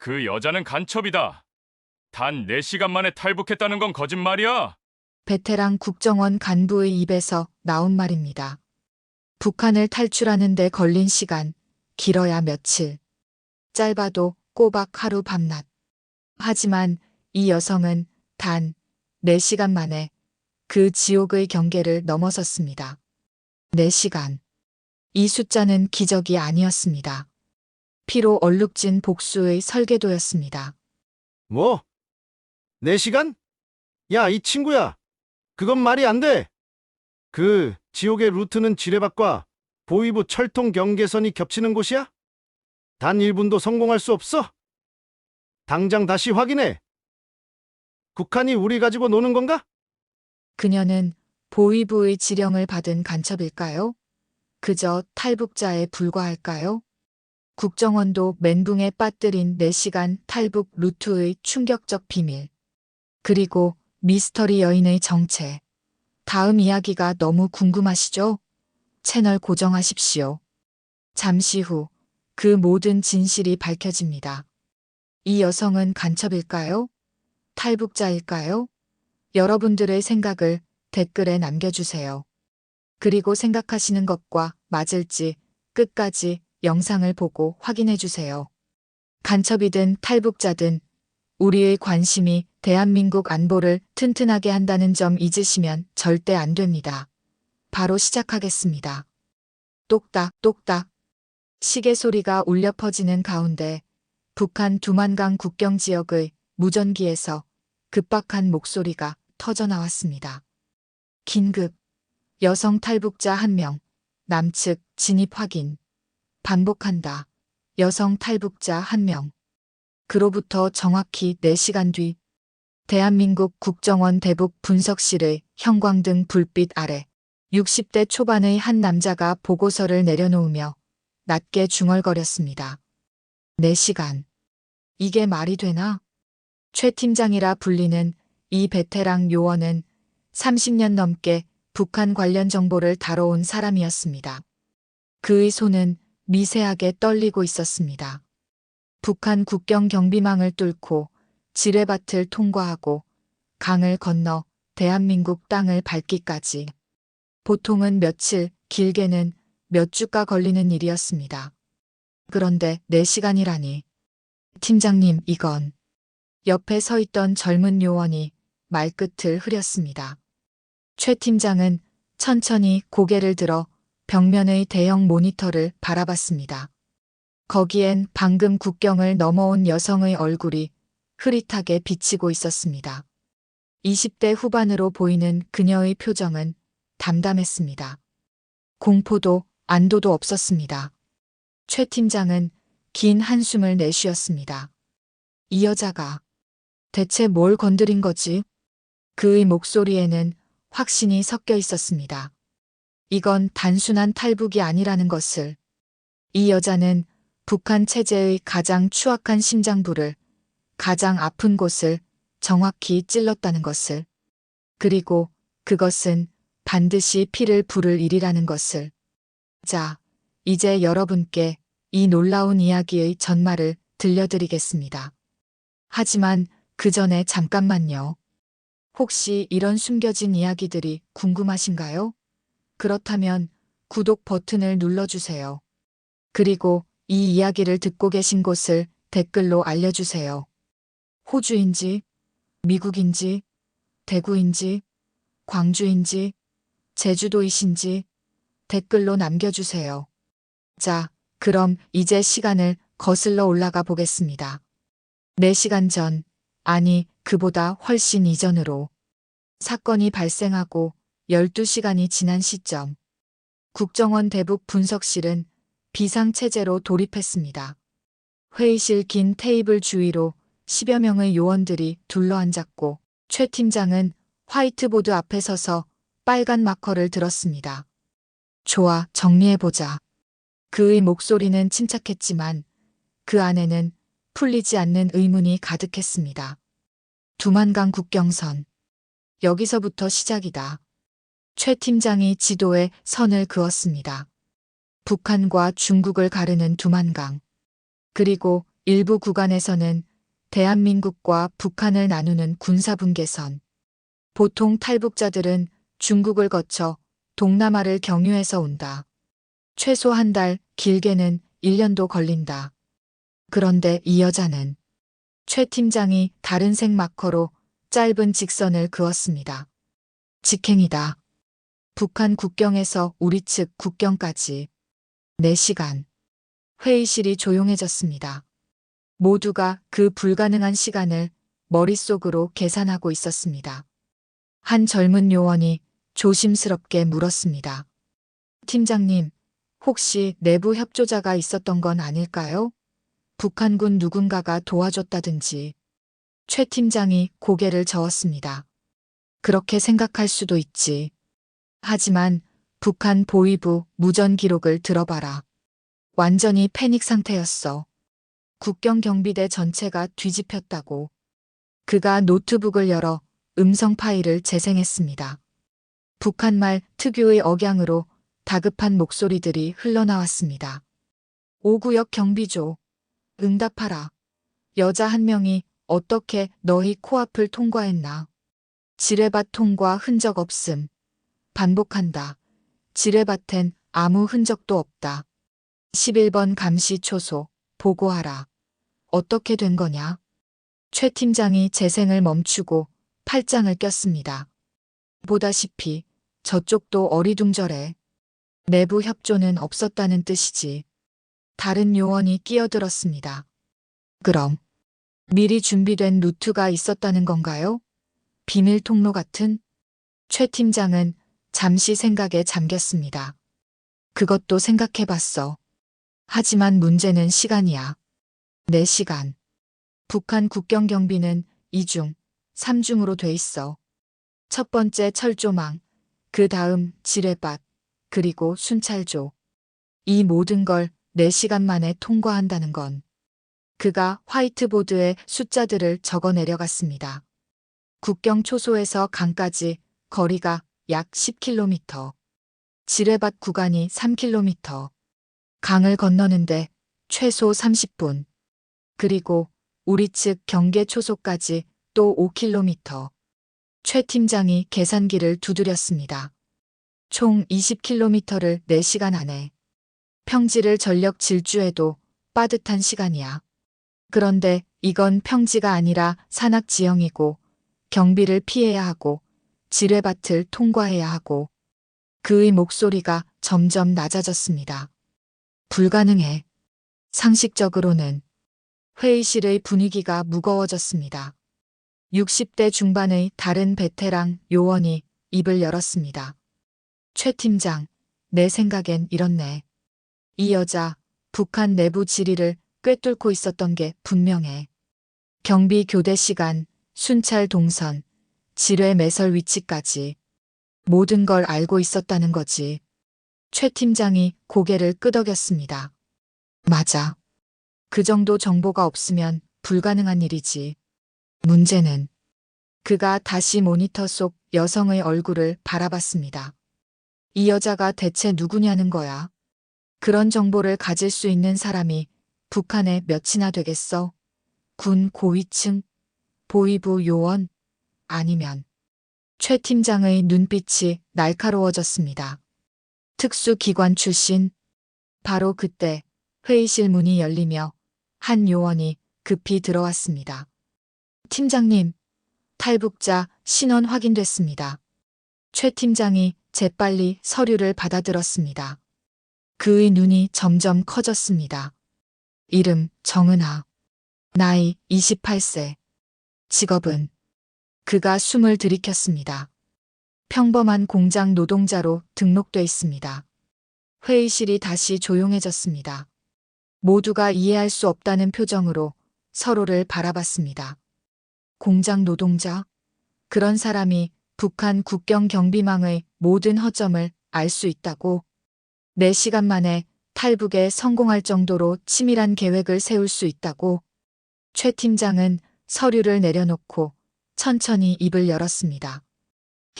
그 여자는 간첩이다. 단 4시간 만에 탈북했다는 건 거짓말이야. 베테랑 국정원 간부의 입에서 나온 말입니다. 북한을 탈출하는 데 걸린 시간, 길어야 며칠, 짧아도 꼬박 하루 밤낮. 하지만 이 여성은 단 4시간 만에 그 지옥의 경계를 넘어섰습니다. 4시간. 이 숫자는 기적이 아니었습니다. 피로 얼룩진 복수의 설계도였습니다. 뭐? 4시간? 야, 이 친구야. 그건 말이 안 돼. 그 지옥의 루트는 지뢰밭과 보위부 철통 경계선이 겹치는 곳이야? 단 1분도 성공할 수 없어? 당장 다시 확인해. 북한이 우리 가지고 노는 건가? 그녀는 보위부의 지령을 받은 간첩일까요? 그저 탈북자에 불과할까요? 국정원도 멘붕에 빠뜨린 4시간 탈북 루트의 충격적 비밀. 그리고 미스터리 여인의 정체. 다음 이야기가 너무 궁금하시죠? 채널 고정하십시오. 잠시 후 그 모든 진실이 밝혀집니다. 이 여성은 간첩일까요? 탈북자일까요? 여러분들의 생각을 댓글에 남겨주세요. 그리고 생각하시는 것과 맞을지 끝까지 영상을 보고 확인해주세요. 간첩이든 탈북자든 우리의 관심이 대한민국 안보를 튼튼하게 한다는 점 잊으시면 절대 안 됩니다. 바로 시작하겠습니다. 똑딱 똑딱 시계 소리가 울려 퍼지는 가운데 북한 두만강 국경 지역의 무전기에서 급박한 목소리가 터져 나왔습니다. 긴급 여성 탈북자 1명 남측 진입 확인 반복한다. 여성 탈북자 1명 그로부터 정확히 4시간 뒤 대한민국 국정원 대북 분석실의 형광등 불빛 아래 60대 초반의 한 남자가 보고서를 내려놓으며 낮게 중얼거렸습니다. 4시간. 이게 말이 되나? 최 팀장이라 불리는 이 베테랑 요원은 30년 넘게 북한 관련 정보를 다뤄온 사람이었습니다. 그의 손은 미세하게 떨리고 있었습니다. 북한 국경 경비망을 뚫고 지뢰밭을 통과하고 강을 건너 대한민국 땅을 밟기까지 보통은 며칠, 길게는 몇 주가 걸리는 일이었습니다. 그런데 4시간이라니. 팀장님, 이건. 옆에 서 있던 젊은 요원이 말끝을 흐렸습니다. 최 팀장은 천천히 고개를 들어 벽면의 대형 모니터를 바라봤습니다. 거기엔 방금 국경을 넘어온 여성의 얼굴이 흐릿하게 비치고 있었습니다. 20대 후반으로 보이는 그녀의 표정은 담담했습니다. 공포도 안도도 없었습니다. 최 팀장은 긴 한숨을 내쉬었습니다. 이 여자가 대체 뭘 건드린 거지? 그의 목소리에는 확신이 섞여 있었습니다. 이건 단순한 탈북이 아니라는 것을. 이 여자는 북한 체제의 가장 추악한 심장부를, 가장 아픈 곳을 정확히 찔렀다는 것을. 그리고 그것은 반드시 피를 부를 일이라는 것을. 자, 이제 여러분께 이 놀라운 이야기의 전말을 들려드리겠습니다. 하지만 그 전에 잠깐만요. 혹시 이런 숨겨진 이야기들이 궁금하신가요? 그렇다면 구독 버튼을 눌러주세요. 그리고 이 이야기를 듣고 계신 곳을 댓글로 알려주세요. 호주인지, 미국인지, 대구인지, 광주인지, 제주도이신지 댓글로 남겨주세요. 자, 그럼 이제 시간을 거슬러 올라가 보겠습니다. 4시간 전, 아니 그보다 훨씬 이전으로 사건이 발생하고 12시간이 지난 시점. 국정원 대북 분석실은 비상체제로 돌입했습니다. 회의실 긴 테이블 주위로 10여 명의 요원들이 둘러앉았고 최 팀장은 화이트보드 앞에 서서 빨간 마커를 들었습니다. 좋아, 정리해보자. 그의 목소리는 침착했지만 그 안에는 풀리지 않는 의문이 가득했습니다. 두만강 국경선. 여기서부터 시작이다. 최 팀장이 지도에 선을 그었습니다. 북한과 중국을 가르는 두만강. 그리고 일부 구간에서는 대한민국과 북한을 나누는 군사분계선. 보통 탈북자들은 중국을 거쳐 동남아를 경유해서 온다. 최소 한 달, 길게는 1년도 걸린다. 그런데 이 여자는 최 팀장이 다른 색 마커로 짧은 직선을 그었습니다. 직행이다. 북한 국경에서 우리 측 국경까지 4시간. 회의실이 조용해졌습니다. 모두가 그 불가능한 시간을 머릿속으로 계산하고 있었습니다. 한 젊은 요원이 조심스럽게 물었습니다. 팀장님, 혹시 내부 협조자가 있었던 건 아닐까요? 북한군 누군가가 도와줬다든지. 최 팀장이 고개를 저었습니다. 그렇게 생각할 수도 있지. 하지만 북한 보위부 무전 기록을 들어봐라. 완전히 패닉 상태였어. 국경 경비대 전체가 뒤집혔다고. 그가 노트북을 열어 음성 파일을 재생했습니다. 북한말 특유의 억양으로 다급한 목소리들이 흘러나왔습니다. 5구역 경비조. 응답하라. 여자 한 명이 어떻게 너희 코앞을 통과했나. 지뢰밭 통과 흔적 없음. 반복한다. 지뢰밭엔 아무 흔적도 없다. 11번 감시 초소. 보고하라. 어떻게 된 거냐? 최 팀장이 재생을 멈추고 팔짱을 꼈습니다. 보다시피 저쪽도 어리둥절해. 내부 협조는 없었다는 뜻이지. 다른 요원이 끼어들었습니다. 그럼 미리 준비된 루트가 있었다는 건가요? 비밀 통로 같은? 최 팀장은 잠시 생각에 잠겼습니다. 그것도 생각해봤어. 하지만 문제는 시간이야. 4시간. 북한 국경 경비는 2중, 3중으로 돼 있어. 첫 번째 철조망, 그 다음 지뢰밭, 그리고 순찰조. 이 모든 걸 4시간 만에 통과한다는 건. 그가 화이트보드에 숫자들을 적어 내려갔습니다. 국경 초소에서 강까지 거리가 약 10km. 지뢰밭 구간이 3km. 강을 건너는데 최소 30분. 그리고 우리 측 경계 초소까지 또 5km. 최 팀장이 계산기를 두드렸습니다. 총 20km를 4시간 안에. 평지를 전력 질주해도 빠듯한 시간이야. 그런데 이건 평지가 아니라 산악 지형이고 경비를 피해야 하고 지뢰밭을 통과해야 하고. 그의 목소리가 점점 낮아졌습니다. 불가능해. 상식적으로는. 회의실의 분위기가 무거워졌습니다. 60대 중반의 다른 베테랑 요원이 입을 열었습니다. 최 팀장, 내 생각엔 이렇네. 이 여자 북한 내부 지리를 꿰뚫고 있었던 게 분명해. 경비 교대 시간, 순찰 동선, 지뢰 매설 위치까지 모든 걸 알고 있었다는 거지. 최 팀장이 고개를 끄덕였습니다. 맞아. 그 정도 정보가 없으면 불가능한 일이지. 문제는 그가 다시 모니터 속 여성의 얼굴을 바라봤습니다. 이 여자가 대체 누구냐는 거야. 그런 정보를 가질 수 있는 사람이 북한에 몇이나 되겠어? 군 고위층? 보위부 요원? 아니면 최 팀장의 눈빛이 날카로워졌습니다. 특수기관 출신? 바로 그때 회의실 문이 열리며 한 요원이 급히 들어왔습니다. 팀장님, 탈북자 신원 확인됐습니다. 최 팀장이 재빨리 서류를 받아들었습니다. 그의 눈이 점점 커졌습니다. 이름 정은하. 나이 28세. 직업은. 그가 숨을 들이켰습니다. 평범한 공장 노동자로 등록돼 있습니다. 회의실이 다시 조용해졌습니다. 모두가 이해할 수 없다는 표정으로 서로를 바라봤습니다. 공장 노동자? 그런 사람이 북한 국경 경비망의 모든 허점을 알 수 있다고? 4시간 만에 탈북에 성공할 정도로 치밀한 계획을 세울 수 있다고? 최 팀장은 서류를 내려놓고 천천히 입을 열었습니다.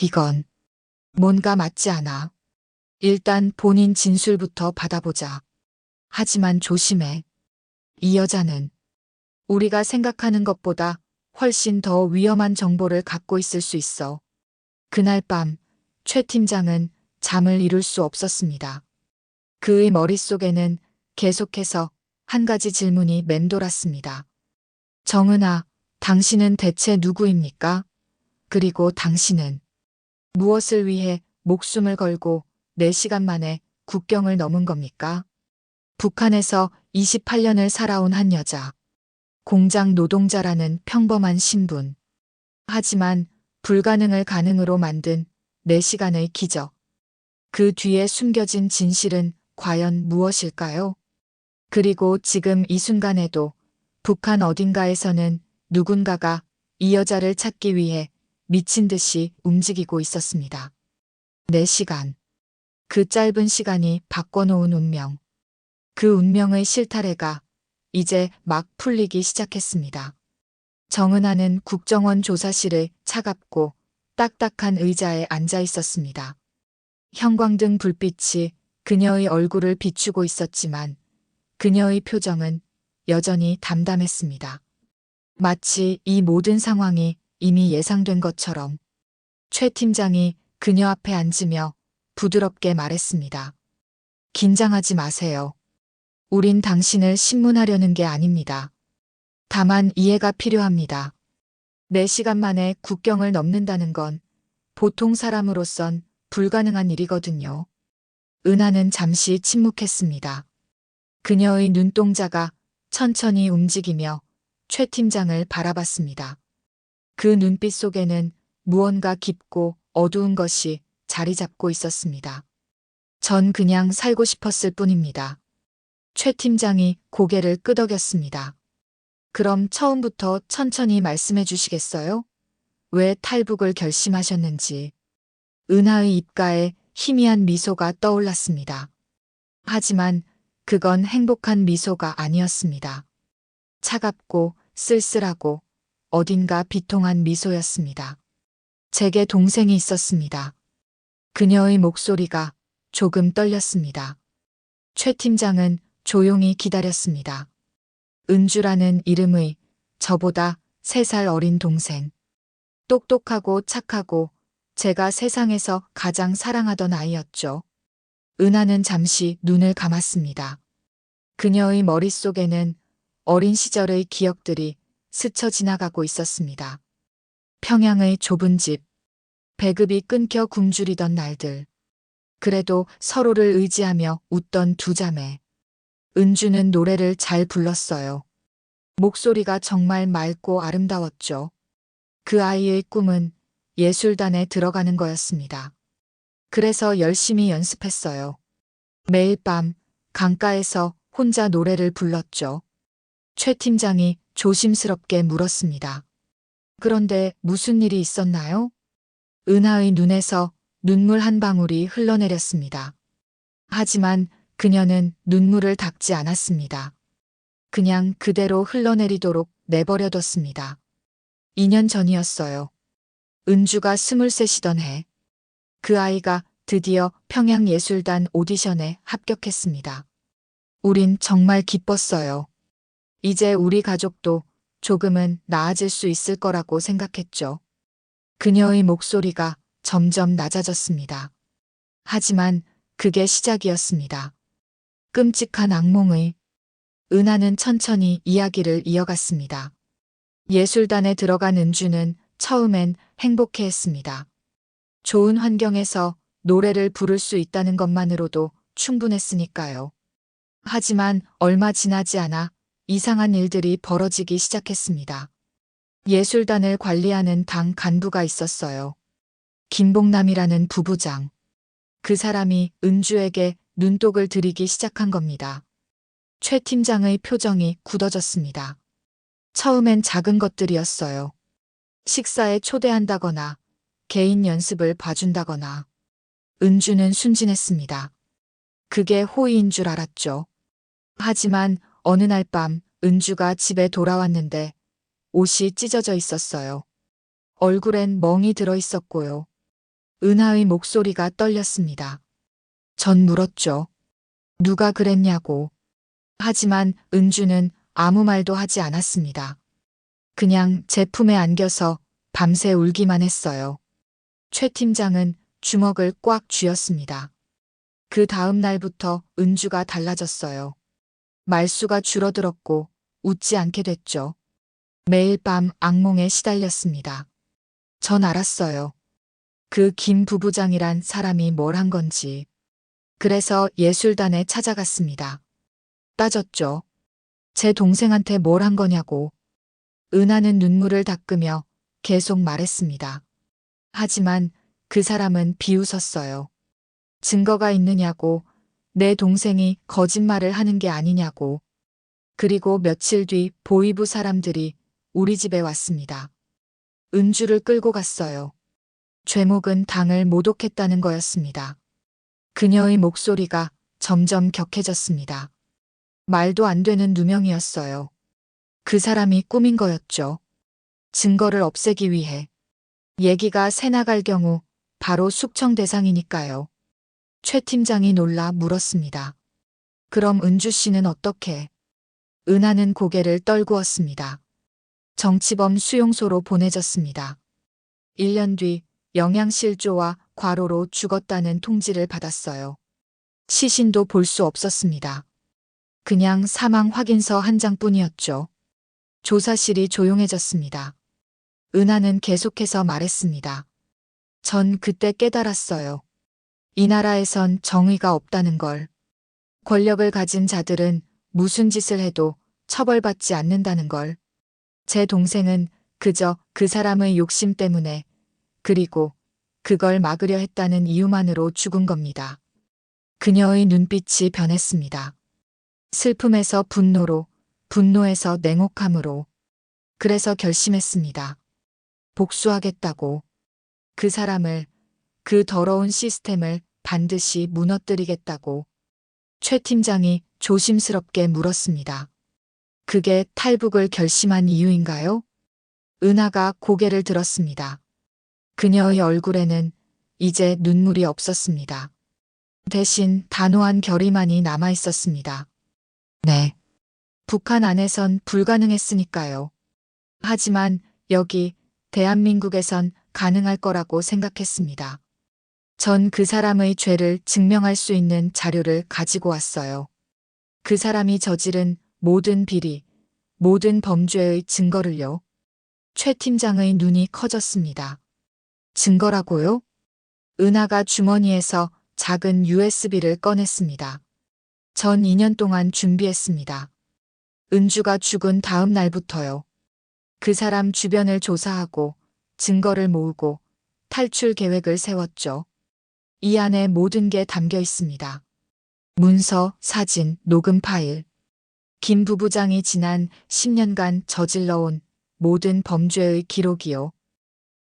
이건 뭔가 맞지 않아. 일단 본인 진술부터 받아보자. 하지만 조심해. 이 여자는 우리가 생각하는 것보다 훨씬 더 위험한 정보를 갖고 있을 수 있어. 그날 밤, 최 팀장은 잠을 이룰 수 없었습니다. 그의 머릿속에는 계속해서 한 가지 질문이 맴돌았습니다. 정은아, 당신은 대체 누구입니까? 그리고 당신은 무엇을 위해 목숨을 걸고 4시간 만에 국경을 넘은 겁니까? 북한에서 28년을 살아온 한 여자. 공장 노동자라는 평범한 신분. 하지만 불가능을 가능으로 만든 4시간의 기적. 그 뒤에 숨겨진 진실은 과연 무엇일까요? 그리고 지금 이 순간에도 북한 어딘가에서는 누군가가 이 여자를 찾기 위해 미친 듯이 움직이고 있었습니다. 4시간. 그 짧은 시간이 바꿔놓은 운명. 그 운명의 실타래가 이제 막 풀리기 시작했습니다. 정은아는 국정원 조사실의 차갑고 딱딱한 의자에 앉아 있었습니다. 형광등 불빛이 그녀의 얼굴을 비추고 있었지만 그녀의 표정은 여전히 담담했습니다. 마치 이 모든 상황이 이미 예상된 것처럼 최 팀장이 그녀 앞에 앉으며 부드럽게 말했습니다. 긴장하지 마세요. 우린 당신을 신문하려는 게 아닙니다. 다만 이해가 필요합니다. 4시간 만에 국경을 넘는다는 건 보통 사람으로선 불가능한 일이거든요. 은하는 잠시 침묵했습니다. 그녀의 눈동자가 천천히 움직이며 최 팀장을 바라봤습니다. 그 눈빛 속에는 무언가 깊고 어두운 것이 자리 잡고 있었습니다. 전 그냥 살고 싶었을 뿐입니다. 최 팀장이 고개를 끄덕였습니다. 그럼 처음부터 천천히 말씀해 주시겠어요? 왜 탈북을 결심하셨는지. 은하의 입가에 희미한 미소가 떠올랐습니다. 하지만 그건 행복한 미소가 아니었습니다. 차갑고 쓸쓸하고 어딘가 비통한 미소였습니다. 제게 동생이 있었습니다. 그녀의 목소리가 조금 떨렸습니다. 최 팀장은 조용히 기다렸습니다. 은주라는 이름의 저보다 3살 어린 동생. 똑똑하고 착하고 제가 세상에서 가장 사랑하던 아이였죠. 은하는 잠시 눈을 감았습니다. 그녀의 머릿속에는 어린 시절의 기억들이 스쳐 지나가고 있었습니다. 평양의 좁은 집, 배급이 끊겨 굶주리던 날들. 그래도 서로를 의지하며 웃던 2자매. 은주는 노래를 잘 불렀어요. 목소리가 정말 맑고 아름다웠죠. 그 아이의 꿈은 예술단에 들어가는 거였습니다. 그래서 열심히 연습했어요. 매일 밤 강가에서 혼자 노래를 불렀죠. 최 팀장이 조심스럽게 물었습니다. 그런데 무슨 일이 있었나요? 은하의 눈에서 눈물 한 방울이 흘러내렸습니다. 하지만 그녀는 눈물을 닦지 않았습니다. 그냥 그대로 흘러내리도록 내버려뒀습니다. 2년 전이었어요. 은주가 23이던 해. 그 아이가 드디어 평양예술단 오디션에 합격했습니다. 우린 정말 기뻤어요. 이제 우리 가족도 조금은 나아질 수 있을 거라고 생각했죠. 그녀의 목소리가 점점 낮아졌습니다. 하지만 그게 시작이었습니다. 끔찍한 악몽의. 은하는 천천히 이야기를 이어갔습니다. 예술단에 들어간 은주는 처음엔 행복해했습니다. 좋은 환경에서 노래를 부를 수 있다는 것만으로도 충분했으니까요. 하지만 얼마 지나지 않아 이상한 일들이 벌어지기 시작했습니다. 예술단을 관리하는 당 간부가 있었어요. 김봉남이라는 부부장. 그 사람이 은주에게 눈독을 들이기 시작한 겁니다. 최 팀장의 표정이 굳어졌습니다. 처음엔 작은 것들이었어요. 식사에 초대한다거나 개인 연습을 봐준다거나. 은주는 순진했습니다. 그게 호의인 줄 알았죠. 하지만 어느 날 밤 은주가 집에 돌아왔는데 옷이 찢어져 있었어요. 얼굴엔 멍이 들어 있었고요. 은하의 목소리가 떨렸습니다. 전 물었죠. 누가 그랬냐고. 하지만 은주는 아무 말도 하지 않았습니다. 그냥 제 품에 안겨서 밤새 울기만 했어요. 최 팀장은 주먹을 꽉 쥐었습니다. 그 다음 날부터 은주가 달라졌어요. 말수가 줄어들었고 웃지 않게 됐죠. 매일 밤 악몽에 시달렸습니다. 전 알았어요. 그 김 부부장이란 사람이 뭘 한 건지. 그래서 예술단에 찾아갔습니다. 따졌죠. 제 동생한테 뭘 한 거냐고. 은하는 눈물을 닦으며 계속 말했습니다. 하지만 그 사람은 비웃었어요. 증거가 있느냐고, 내 동생이 거짓말을 하는 게 아니냐고. 그리고 며칠 뒤 보이부 사람들이 우리 집에 왔습니다. 은주를 끌고 갔어요. 죄목은 당을 모독했다는 거였습니다. 그녀의 목소리가 점점 격해졌습니다. 말도 안 되는 누명이었어요. 그 사람이 꾸민 거였죠. 증거를 없애기 위해. 얘기가 새나갈 경우 바로 숙청 대상이니까요. 최 팀장이 놀라 물었습니다. 그럼 은주 씨는 어떻게? 은하는 고개를 떨구었습니다. 정치범 수용소로 보내졌습니다. 1년 뒤 영양실조와 과로로 죽었다는 통지를 받았어요. 시신도 볼 수 없었습니다. 그냥 사망 확인서 한 장뿐이었죠. 조사실이 조용해졌습니다. 은하는 계속해서 말했습니다. 전 그때 깨달았어요. 이 나라에선 정의가 없다는 걸. 권력을 가진 자들은 무슨 짓을 해도 처벌받지 않는다는 걸. 제 동생은 그저 그 사람의 욕심 때문에, 그리고 그걸 막으려 했다는 이유만으로 죽은 겁니다. 그녀의 눈빛이 변했습니다. 슬픔에서 분노로, 분노에서 냉혹함으로. 그래서 결심했습니다. 복수하겠다고. 그 사람을, 그 더러운 시스템을 반드시 무너뜨리겠다고. 최 팀장이 조심스럽게 물었습니다. 그게 탈북을 결심한 이유인가요? 은하가 고개를 들었습니다. 그녀의 얼굴에는 이제 눈물이 없었습니다. 대신 단호한 결의만이 남아 있었습니다. 네. 북한 안에선 불가능했으니까요. 하지만 여기 대한민국에선 가능할 거라고 생각했습니다. 전 그 사람의 죄를 증명할 수 있는 자료를 가지고 왔어요. 그 사람이 저지른 모든 비리, 모든 범죄의 증거를요. 최 팀장의 눈이 커졌습니다. 증거라고요? 은하가 주머니에서 작은 USB를 꺼냈습니다. 전 2년 동안 준비했습니다. 은주가 죽은 다음 날부터요. 그 사람 주변을 조사하고 증거를 모으고 탈출 계획을 세웠죠. 이 안에 모든 게 담겨 있습니다. 문서, 사진, 녹음 파일. 김 부부장이 지난 10년간 저질러온 모든 범죄의 기록이요.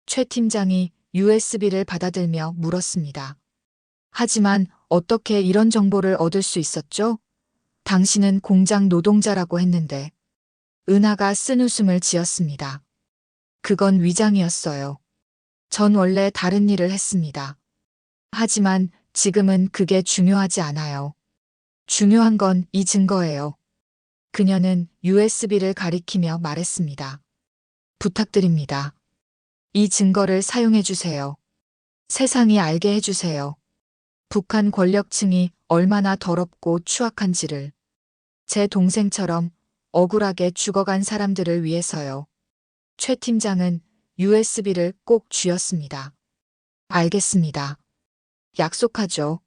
최 팀장이 USB를 받아들며 물었습니다. 하지만 어떻게 이런 정보를 얻을 수 있었죠? 당신은 공장 노동자라고 했는데. 은하가 쓴웃음을 지었습니다. 그건 위장이었어요. 전 원래 다른 일을 했습니다. 하지만 지금은 그게 중요하지 않아요. 중요한 건 이 증거예요. 그녀는 USB를 가리키며 말했습니다. 부탁드립니다. 이 증거를 사용해 주세요. 세상이 알게 해주세요. 북한 권력층이 얼마나 더럽고 추악한지를. 제 동생처럼 억울하게 죽어간 사람들을 위해서요. 최 팀장은 USB를 꼭 쥐었습니다. 알겠습니다. 약속하죠.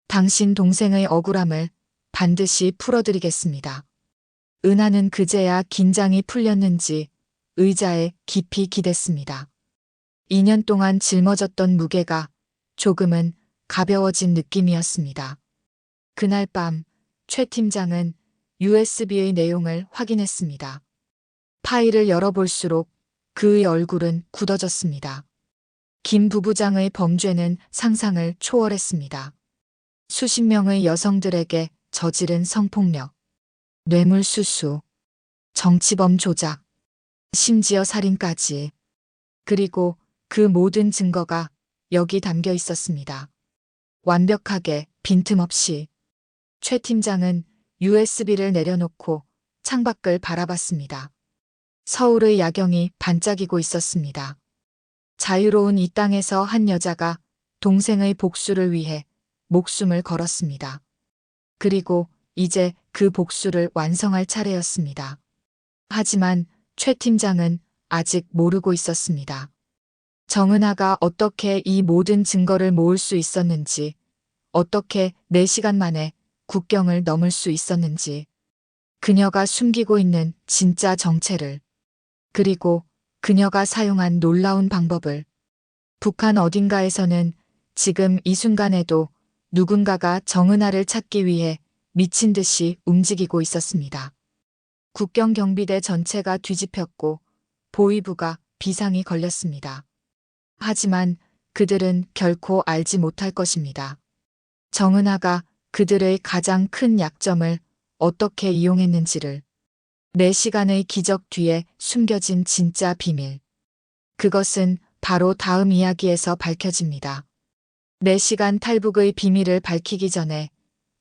당신 동생의 억울함을 반드시 풀어드리겠습니다. 은하는 그제야 긴장이 풀렸는지 의자에 깊이 기댔습니다. 2년 동안 짊어졌던 무게가 조금은 가벼워진 느낌이었습니다. 그날 밤 최 팀장은 USB의 내용을 확인했습니다. 파일을 열어볼수록 그의 얼굴은 굳어졌습니다. 김 부부장의 범죄는 상상을 초월했습니다. 수십 명의 여성들에게 저지른 성폭력, 뇌물수수, 정치범 조작, 심지어 살인까지. 그리고 그 모든 증거가 여기 담겨 있었습니다. 완벽하게 빈틈없이. 최 팀장은 USB를 내려놓고 창밖을 바라봤습니다. 서울의 야경이 반짝이고 있었습니다. 자유로운 이 땅에서 한 여자가 동생의 복수를 위해 목숨을 걸었습니다. 그리고 이제 그 복수를 완성할 차례였습니다. 하지만 최 팀장은 아직 모르고 있었습니다. 정은아가 어떻게 이 모든 증거를 모을 수 있었는지, 어떻게 4시간 만에 국경을 넘을 수 있었는지, 그녀가 숨기고 있는 진짜 정체를, 그리고 그녀가 사용한 놀라운 방법을. 북한 어딘가에서는 지금 이 순간에도 누군가가 정은아를 찾기 위해 미친 듯이 움직이고 있었습니다. 국경 경비대 전체가 뒤집혔고 보위부가 비상이 걸렸습니다. 하지만 그들은 결코 알지 못할 것입니다. 정은아가 그들의 가장 큰 약점을 어떻게 이용했는지를. 4시간의 기적 뒤에 숨겨진 진짜 비밀. 그것은 바로 다음 이야기에서 밝혀집니다. 4시간 탈북의 비밀을 밝히기 전에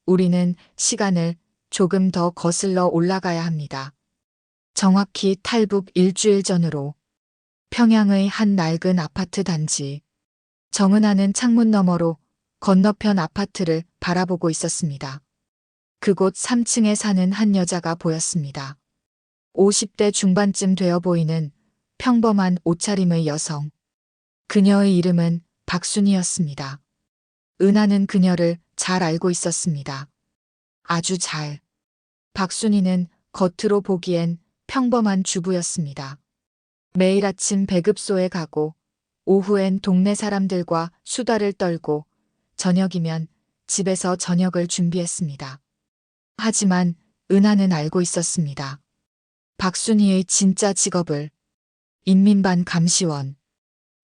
우리는 시간을 조금 더 거슬러 올라가야 합니다. 정확히 탈북 일주일 전으로 평양의 한 낡은 아파트 단지. 정은아는 창문 너머로 건너편 아파트를 바라보고 있었습니다. 그곳 3층에 사는 한 여자가 보였습니다. 50대 중반쯤 되어 보이는 평범한 옷차림의 여성. 그녀의 이름은 박순이었습니다. 은하는 그녀를 잘 알고 있었습니다. 아주 잘. 박순이는 겉으로 보기엔 평범한 주부였습니다. 매일 아침 배급소에 가고 오후엔 동네 사람들과 수다를 떨고 저녁이면 집에서 저녁을 준비했습니다. 하지만 은하는 알고 있었습니다. 박순이의 진짜 직업을. 인민반 감시원.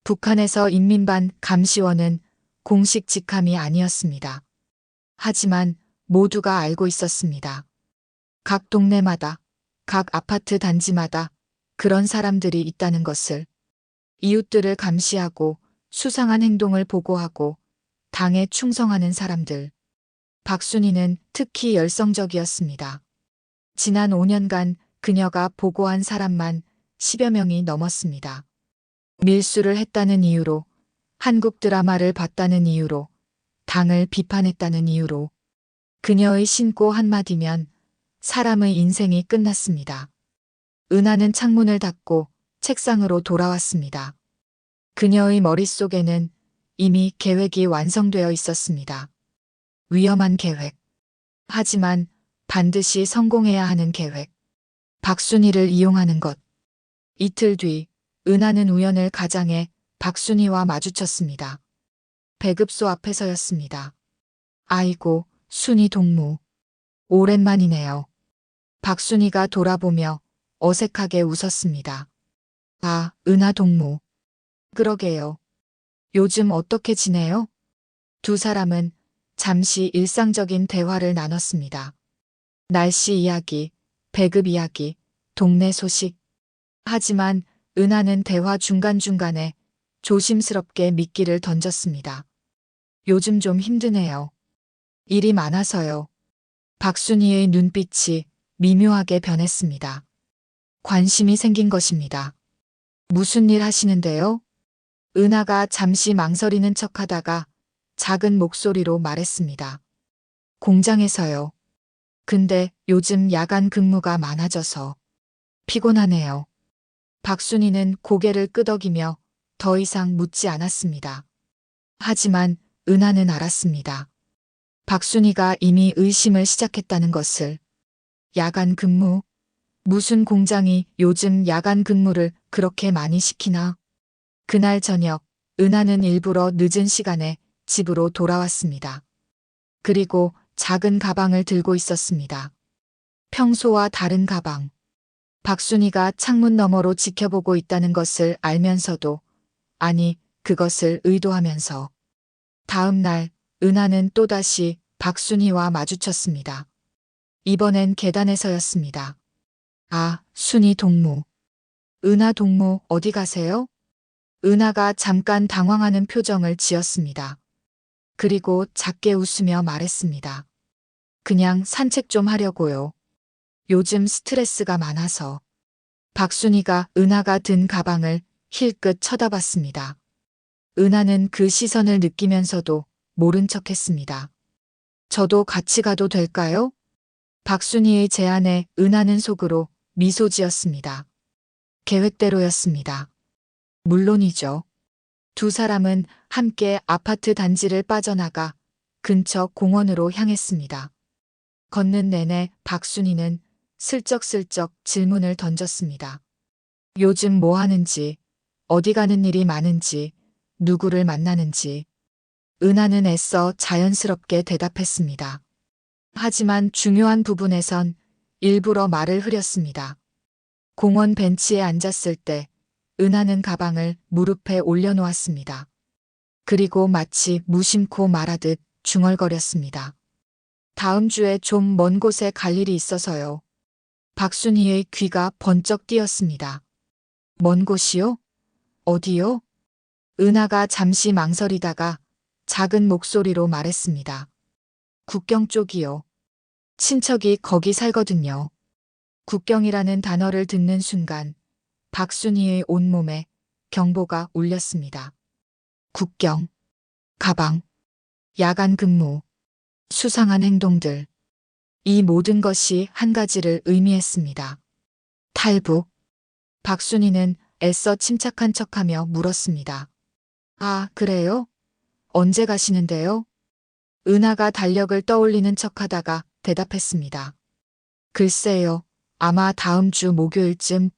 북한에서 인민반 감시원은 공식 직함이 아니었습니다. 하지만 모두가 알고 있었습니다. 각 동네마다, 각 아파트 단지마다 그런 사람들이 있다는 것을. 이웃들을 감시하고 수상한 행동을 보고하고 당에 충성하는 사람들. 박순이는 특히 열성적이었습니다. 지난 5년간 그녀가 보고한 사람만 10여 명이 넘었습니다. 밀수를 했다는 이유로, 한국 드라마를 봤다는 이유로, 당을 비판했다는 이유로. 그녀의 신고 한마디면 사람의 인생이 끝났습니다. 은하는 창문을 닫고 책상으로 돌아왔습니다. 그녀의 머릿속에는 이미 계획이 완성되어 있었습니다. 위험한 계획. 하지만 반드시 성공해야 하는 계획. 박순이를 이용하는 것. 이틀 뒤 은하는 우연을 가장해 박순이와 마주쳤습니다. 배급소 앞에서였습니다. 아이고, 순이 동무. 오랜만이네요. 박순이가 돌아보며 어색하게 웃었습니다. 아, 은하 동무. 그러게요. 요즘 어떻게 지내요? 두 사람은 잠시 일상적인 대화를 나눴습니다. 날씨 이야기, 배급 이야기, 동네 소식. 하지만 은하는 대화 중간중간에 조심스럽게 미끼를 던졌습니다. 요즘 좀 힘드네요. 일이 많아서요. 박순이의 눈빛이 미묘하게 변했습니다. 관심이 생긴 것입니다. 무슨 일 하시는데요? 은하가 잠시 망설이는 척하다가 작은 목소리로 말했습니다. 공장에서요. 근데 요즘 야간 근무가 많아져서 피곤하네요. 박순이는 고개를 끄덕이며 더 이상 묻지 않았습니다. 하지만 은하는 알았습니다. 박순이가 이미 의심을 시작했다는 것을. 야간 근무? 무슨 공장이 요즘 야간 근무를 그렇게 많이 시키나? 그날 저녁, 은하는 일부러 늦은 시간에 집으로 돌아왔습니다. 그리고 작은 가방을 들고 있었습니다. 평소와 다른 가방. 박순이가 창문 너머로 지켜보고 있다는 것을 알면서도, 아니, 그것을 의도하면서. 다음 날, 은하는 또다시 박순이와 마주쳤습니다. 이번엔 계단에서였습니다. 아, 순이 동무. 은하 동무 어디 가세요? 은하가 잠깐 당황하는 표정을 지었습니다. 그리고 작게 웃으며 말했습니다. 그냥 산책 좀 하려고요. 요즘 스트레스가 많아서. 박순희가 은하가 든 가방을 힐끗 쳐다봤습니다. 은하는 그 시선을 느끼면서도 모른 척했습니다. 저도 같이 가도 될까요? 박순희의 제안에 은하는 속으로 미소 지었습니다. 계획대로였습니다. 물론이죠. 두 사람은 함께 아파트 단지를 빠져나가 근처 공원으로 향했습니다. 걷는 내내 박순희는 슬쩍슬쩍 질문을 던졌습니다. 요즘 뭐 하는지, 어디 가는 일이 많은지, 누구를 만나는지. 은하는 애써 자연스럽게 대답했습니다. 하지만 중요한 부분에선 일부러 말을 흐렸습니다. 공원 벤치에 앉았을 때 은하는 가방을 무릎에 올려놓았습니다. 그리고 마치 무심코 말하듯 중얼거렸습니다. 다음 주에 좀 먼 곳에 갈 일이 있어서요. 박순희의 귀가 번쩍 뛰었습니다. 먼 곳이요? 어디요? 은하가 잠시 망설이다가 작은 목소리로 말했습니다. 국경 쪽이요. 친척이 거기 살거든요. 국경이라는 단어를 듣는 순간 박순희의 온몸에 경보가 울렸습니다. 국경, 가방, 야간 근무, 수상한 행동들. 이 모든 것이 한 가지를 의미했습니다. 탈북. 박순희는 애써 침착한 척하며 물었습니다. 아, 그래요? 언제 가시는데요? 은하가 달력을 떠올리는 척하다가 대답했습니다. 글쎄요, 아마 다음 주 목요일쯤.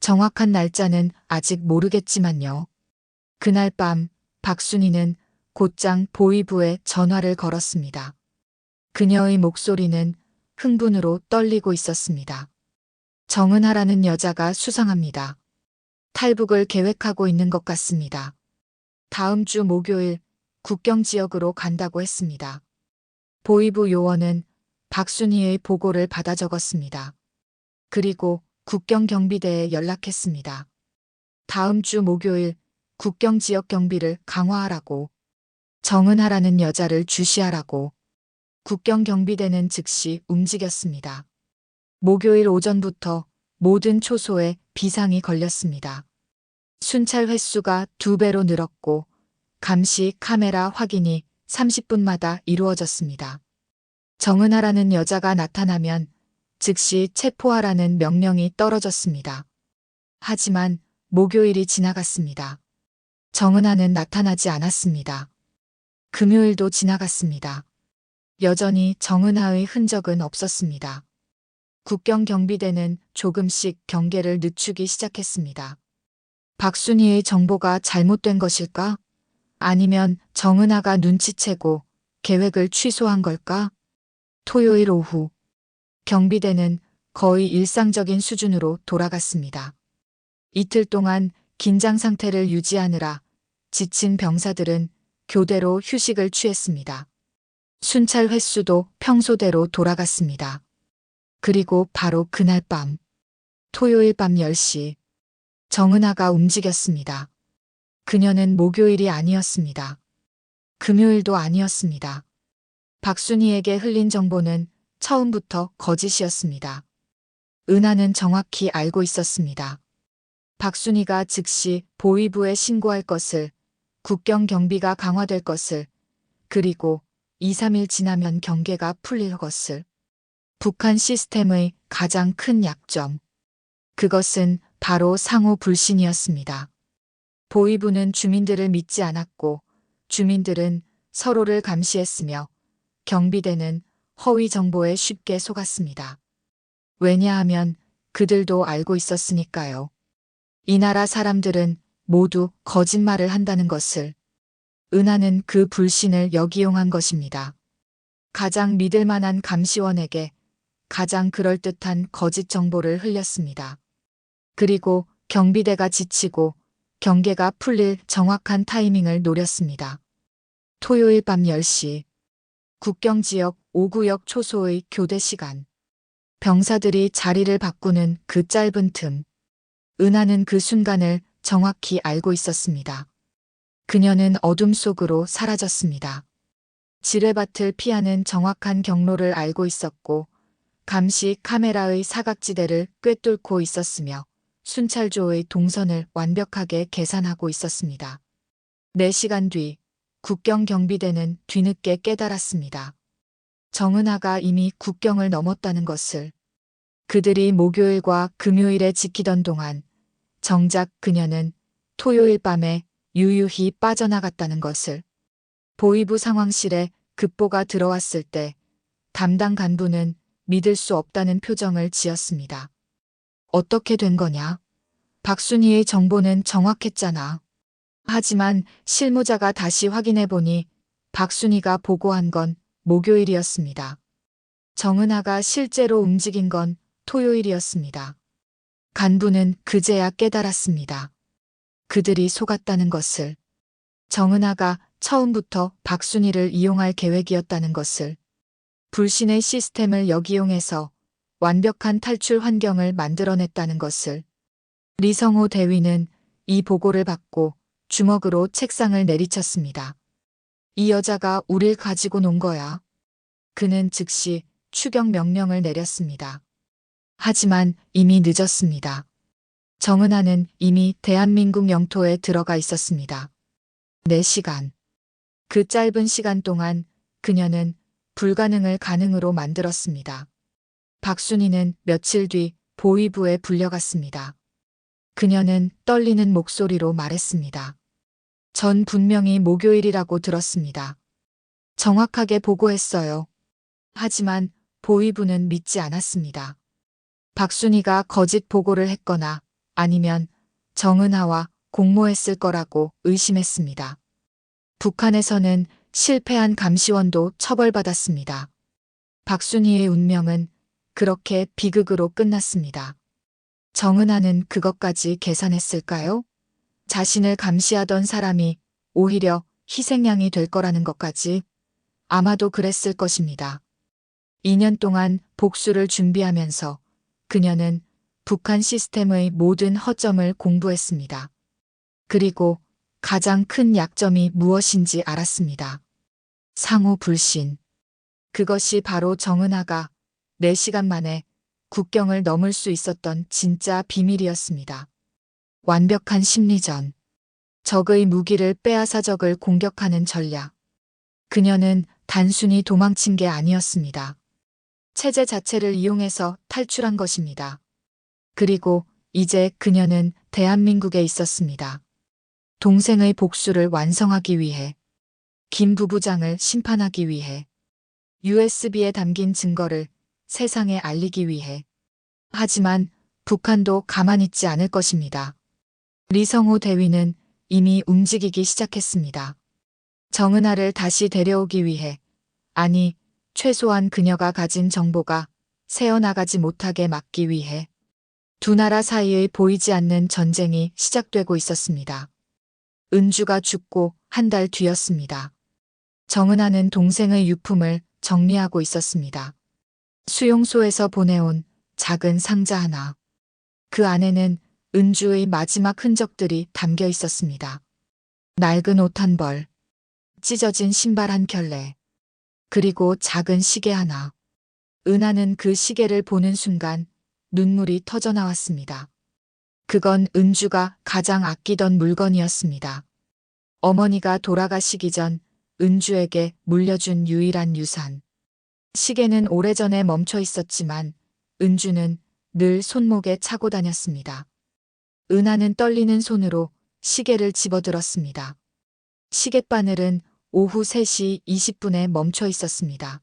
정확한 날짜는 아직 모르겠지만요. 그날 밤 박순희는 곧장 보위부에 전화를 걸었습니다. 그녀의 목소리는 흥분으로 떨리고 있었습니다. 정은하라는 여자가 수상합니다. 탈북을 계획하고 있는 것 같습니다. 다음 주 목요일 국경 지역으로 간다고 했습니다. 보위부 요원은 박순희의 보고를 받아 적었습니다. 그리고 국경 경비대에 연락했습니다. 다음 주 목요일 국경 지역 경비를 강화하라고, 정은하라는 여자를 주시하라고. 국경 경비대는 즉시 움직였습니다. 목요일 오전부터 모든 초소에 비상이 걸렸습니다. 순찰 횟수가 2배로 늘었고 감시 카메라 확인이 30분마다 이루어졌습니다. 정은하라는 여자가 나타나면 즉시 체포하라는 명령이 떨어졌습니다. 하지만 목요일이 지나갔습니다. 정은하는 나타나지 않았습니다. 금요일도 지나갔습니다. 여전히 정은하의 흔적은 없었습니다. 국경 경비대는 조금씩 경계를 늦추기 시작했습니다. 박순희의 정보가 잘못된 것일까? 아니면 정은하가 눈치채고 계획을 취소한 걸까? 토요일 오후 경비대는 거의 일상적인 수준으로 돌아갔습니다. 이틀 동안 긴장 상태를 유지하느라 지친 병사들은 교대로 휴식을 취했습니다. 순찰 횟수도 평소대로 돌아갔습니다. 그리고 바로 그날 밤, 토요일 밤 10시, 정은하가 움직였습니다. 그녀는 목요일이 아니었습니다. 금요일도 아니었습니다. 박순희에게 흘린 정보는 처음부터 거짓이었습니다. 은하는 정확히 알고 있었습니다. 박순희가 즉시 보위부에 신고할 것을, 국경 경비가 강화될 것을, 그리고 2, 3일 지나면 경계가 풀릴 것을. 북한 시스템의 가장 큰 약점. 그것은 바로 상호 불신이었습니다. 보위부는 주민들을 믿지 않았고 주민들은 서로를 감시했으며 경비대는 허위 정보에 쉽게 속았습니다. 왜냐하면 그들도 알고 있었으니까요. 이 나라 사람들은 모두 거짓말을 한다는 것을. 은하는 그 불신을 역이용한 것입니다. 가장 믿을 만한 감시원에게 가장 그럴듯한 거짓 정보를 흘렸습니다. 그리고 경비대가 지치고 경계가 풀릴 정확한 타이밍을 노렸습니다. 토요일 밤 10시, 국경지역 5구역 초소의 교대 시간. 병사들이 자리를 바꾸는 그 짧은 틈. 은하는 그 순간을 정확히 알고 있었습니다. 그녀는 어둠 속으로 사라졌습니다. 지뢰밭을 피하는 정확한 경로를 알고 있었고 감시 카메라의 사각지대를 꿰뚫고 있었으며 순찰조의 동선을 완벽하게 계산하고 있었습니다. 4시간 뒤 국경 경비대는 뒤늦게 깨달았습니다. 정은하가 이미 국경을 넘었다는 것을. 그들이 목요일과 금요일에 지키던 동안 정작 그녀는 토요일 밤에 유유히 빠져나갔다는 것을. 보위부 상황실에 급보가 들어왔을 때 담당 간부는 믿을 수 없다는 표정을 지었습니다. 어떻게 된 거냐? 박순희의 정보는 정확했잖아. 하지만 실무자가 다시 확인해 보니 박순희가 보고한 건 목요일이었습니다. 정은하가 실제로 움직인 건 토요일이었습니다. 간부는 그제야 깨달았습니다. 그들이 속았다는 것을. 정은하가 처음부터 박순희를 이용할 계획이었다는 것을. 불신의 시스템을 역이용해서 완벽한 탈출 환경을 만들어냈다는 것을. 리성호 대위는 이 보고를 받고 주먹으로 책상을 내리쳤습니다. 이 여자가 우릴 가지고 논 거야. 그는 즉시 추격 명령을 내렸습니다. 하지만 이미 늦었습니다. 정은하는 이미 대한민국 영토에 들어가 있었습니다. 4시간. 그 짧은 시간 동안 그녀는 불가능을 가능으로 만들었습니다. 박순희는 며칠 뒤 보위부에 불려갔습니다. 그녀는 떨리는 목소리로 말했습니다. 전 분명히 목요일이라고 들었습니다. 정확하게 보고했어요. 하지만 보위부는 믿지 않았습니다. 박순희가 거짓 보고를 했거나 아니면 정은하와 공모했을 거라고 의심했습니다. 북한에서는 실패한 감시원도 처벌받았습니다. 박순희의 운명은 그렇게 비극으로 끝났습니다. 정은하는 그것까지 계산했을까요? 자신을 감시하던 사람이 오히려 희생양이 될 거라는 것까지. 아마도 그랬을 것입니다. 2년 동안 복수를 준비하면서 그녀는 북한 시스템의 모든 허점을 공부했습니다. 그리고 가장 큰 약점이 무엇인지 알았습니다. 상호 불신. 그것이 바로 정은하가 4시간 만에 국경을 넘을 수 있었던 진짜 비밀이었습니다. 완벽한 심리전. 적의 무기를 빼앗아 적을 공격하는 전략. 그녀는 단순히 도망친 게 아니었습니다. 체제 자체를 이용해서 탈출한 것입니다. 그리고 이제 그녀는 대한민국에 있었습니다. 동생의 복수를 완성하기 위해, 김 부부장을 심판하기 위해, USB에 담긴 증거를 세상에 알리기 위해. 하지만 북한도 가만히 있지 않을 것입니다. 리성호 대위는 이미 움직이기 시작했습니다. 정은하를 다시 데려오기 위해, 아니, 최소한 그녀가 가진 정보가 새어나가지 못하게 막기 위해. 두 나라 사이의 보이지 않는 전쟁이 시작되고 있었습니다. 은주가 죽고 한 달 뒤였습니다. 정은하는 동생의 유품을 정리하고 있었습니다. 수용소에서 보내온 작은 상자 하나. 그 안에는 은주의 마지막 흔적들이 담겨 있었습니다. 낡은 옷 한 벌, 찢어진 신발 한 켤레, 그리고 작은 시계 하나. 은하는 그 시계를 보는 순간 눈물이 터져 나왔습니다. 그건 은주가 가장 아끼던 물건이었습니다. 어머니가 돌아가시기 전 은주에게 물려준 유일한 유산. 시계는 오래전에 멈춰 있었지만 은주는 늘 손목에 차고 다녔습니다. 은하는 떨리는 손으로 시계를 집어들었습니다. 시계바늘은 오후 3시 20분에 멈춰 있었습니다.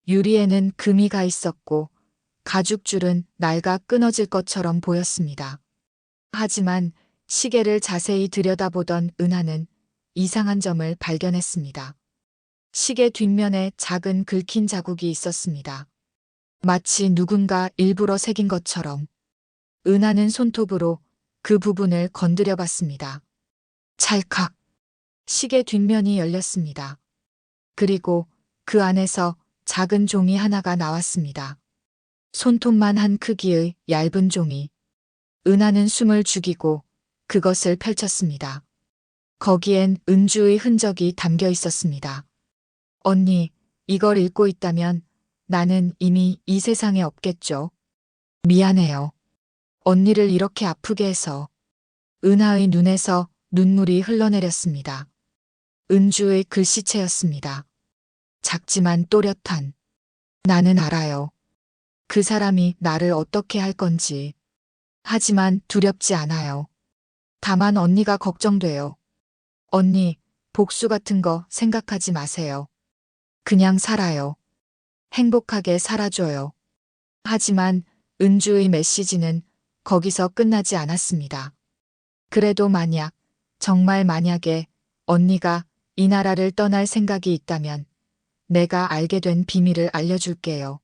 유리에는 금이 가 있었고 가죽줄은 낡아 끊어질 것처럼 보였습니다. 하지만 시계를 자세히 들여다보던 은하는 이상한 점을 발견했습니다. 시계 뒷면에 작은 긁힌 자국이 있었습니다. 마치 누군가 일부러 새긴 것처럼. 은하는 손톱으로 그 부분을 건드려 봤습니다. 찰칵. 시계 뒷면이 열렸습니다. 그리고 그 안에서 작은 종이 하나가 나왔습니다. 손톱만 한 크기의 얇은 종이. 은하는 숨을 죽이고 그것을 펼쳤습니다. 거기엔 은주의 흔적이 담겨 있었습니다. 언니, 이걸 읽고 있다면 나는 이미 이 세상에 없겠죠. 미안해요. 언니를 이렇게 아프게 해서. 은하의 눈에서 눈물이 흘러내렸습니다. 은주의 글씨체였습니다. 작지만 또렷한. 나는 알아요. 그 사람이 나를 어떻게 할 건지. 하지만 두렵지 않아요. 다만 언니가 걱정돼요. 언니, 복수 같은 거 생각하지 마세요. 그냥 살아요. 행복하게 살아줘요. 하지만 은주의 메시지는 거기서 끝나지 않았습니다. 그래도 만약, 정말 만약에 언니가 이 나라를 떠날 생각이 있다면 내가 알게 된 비밀을 알려줄게요.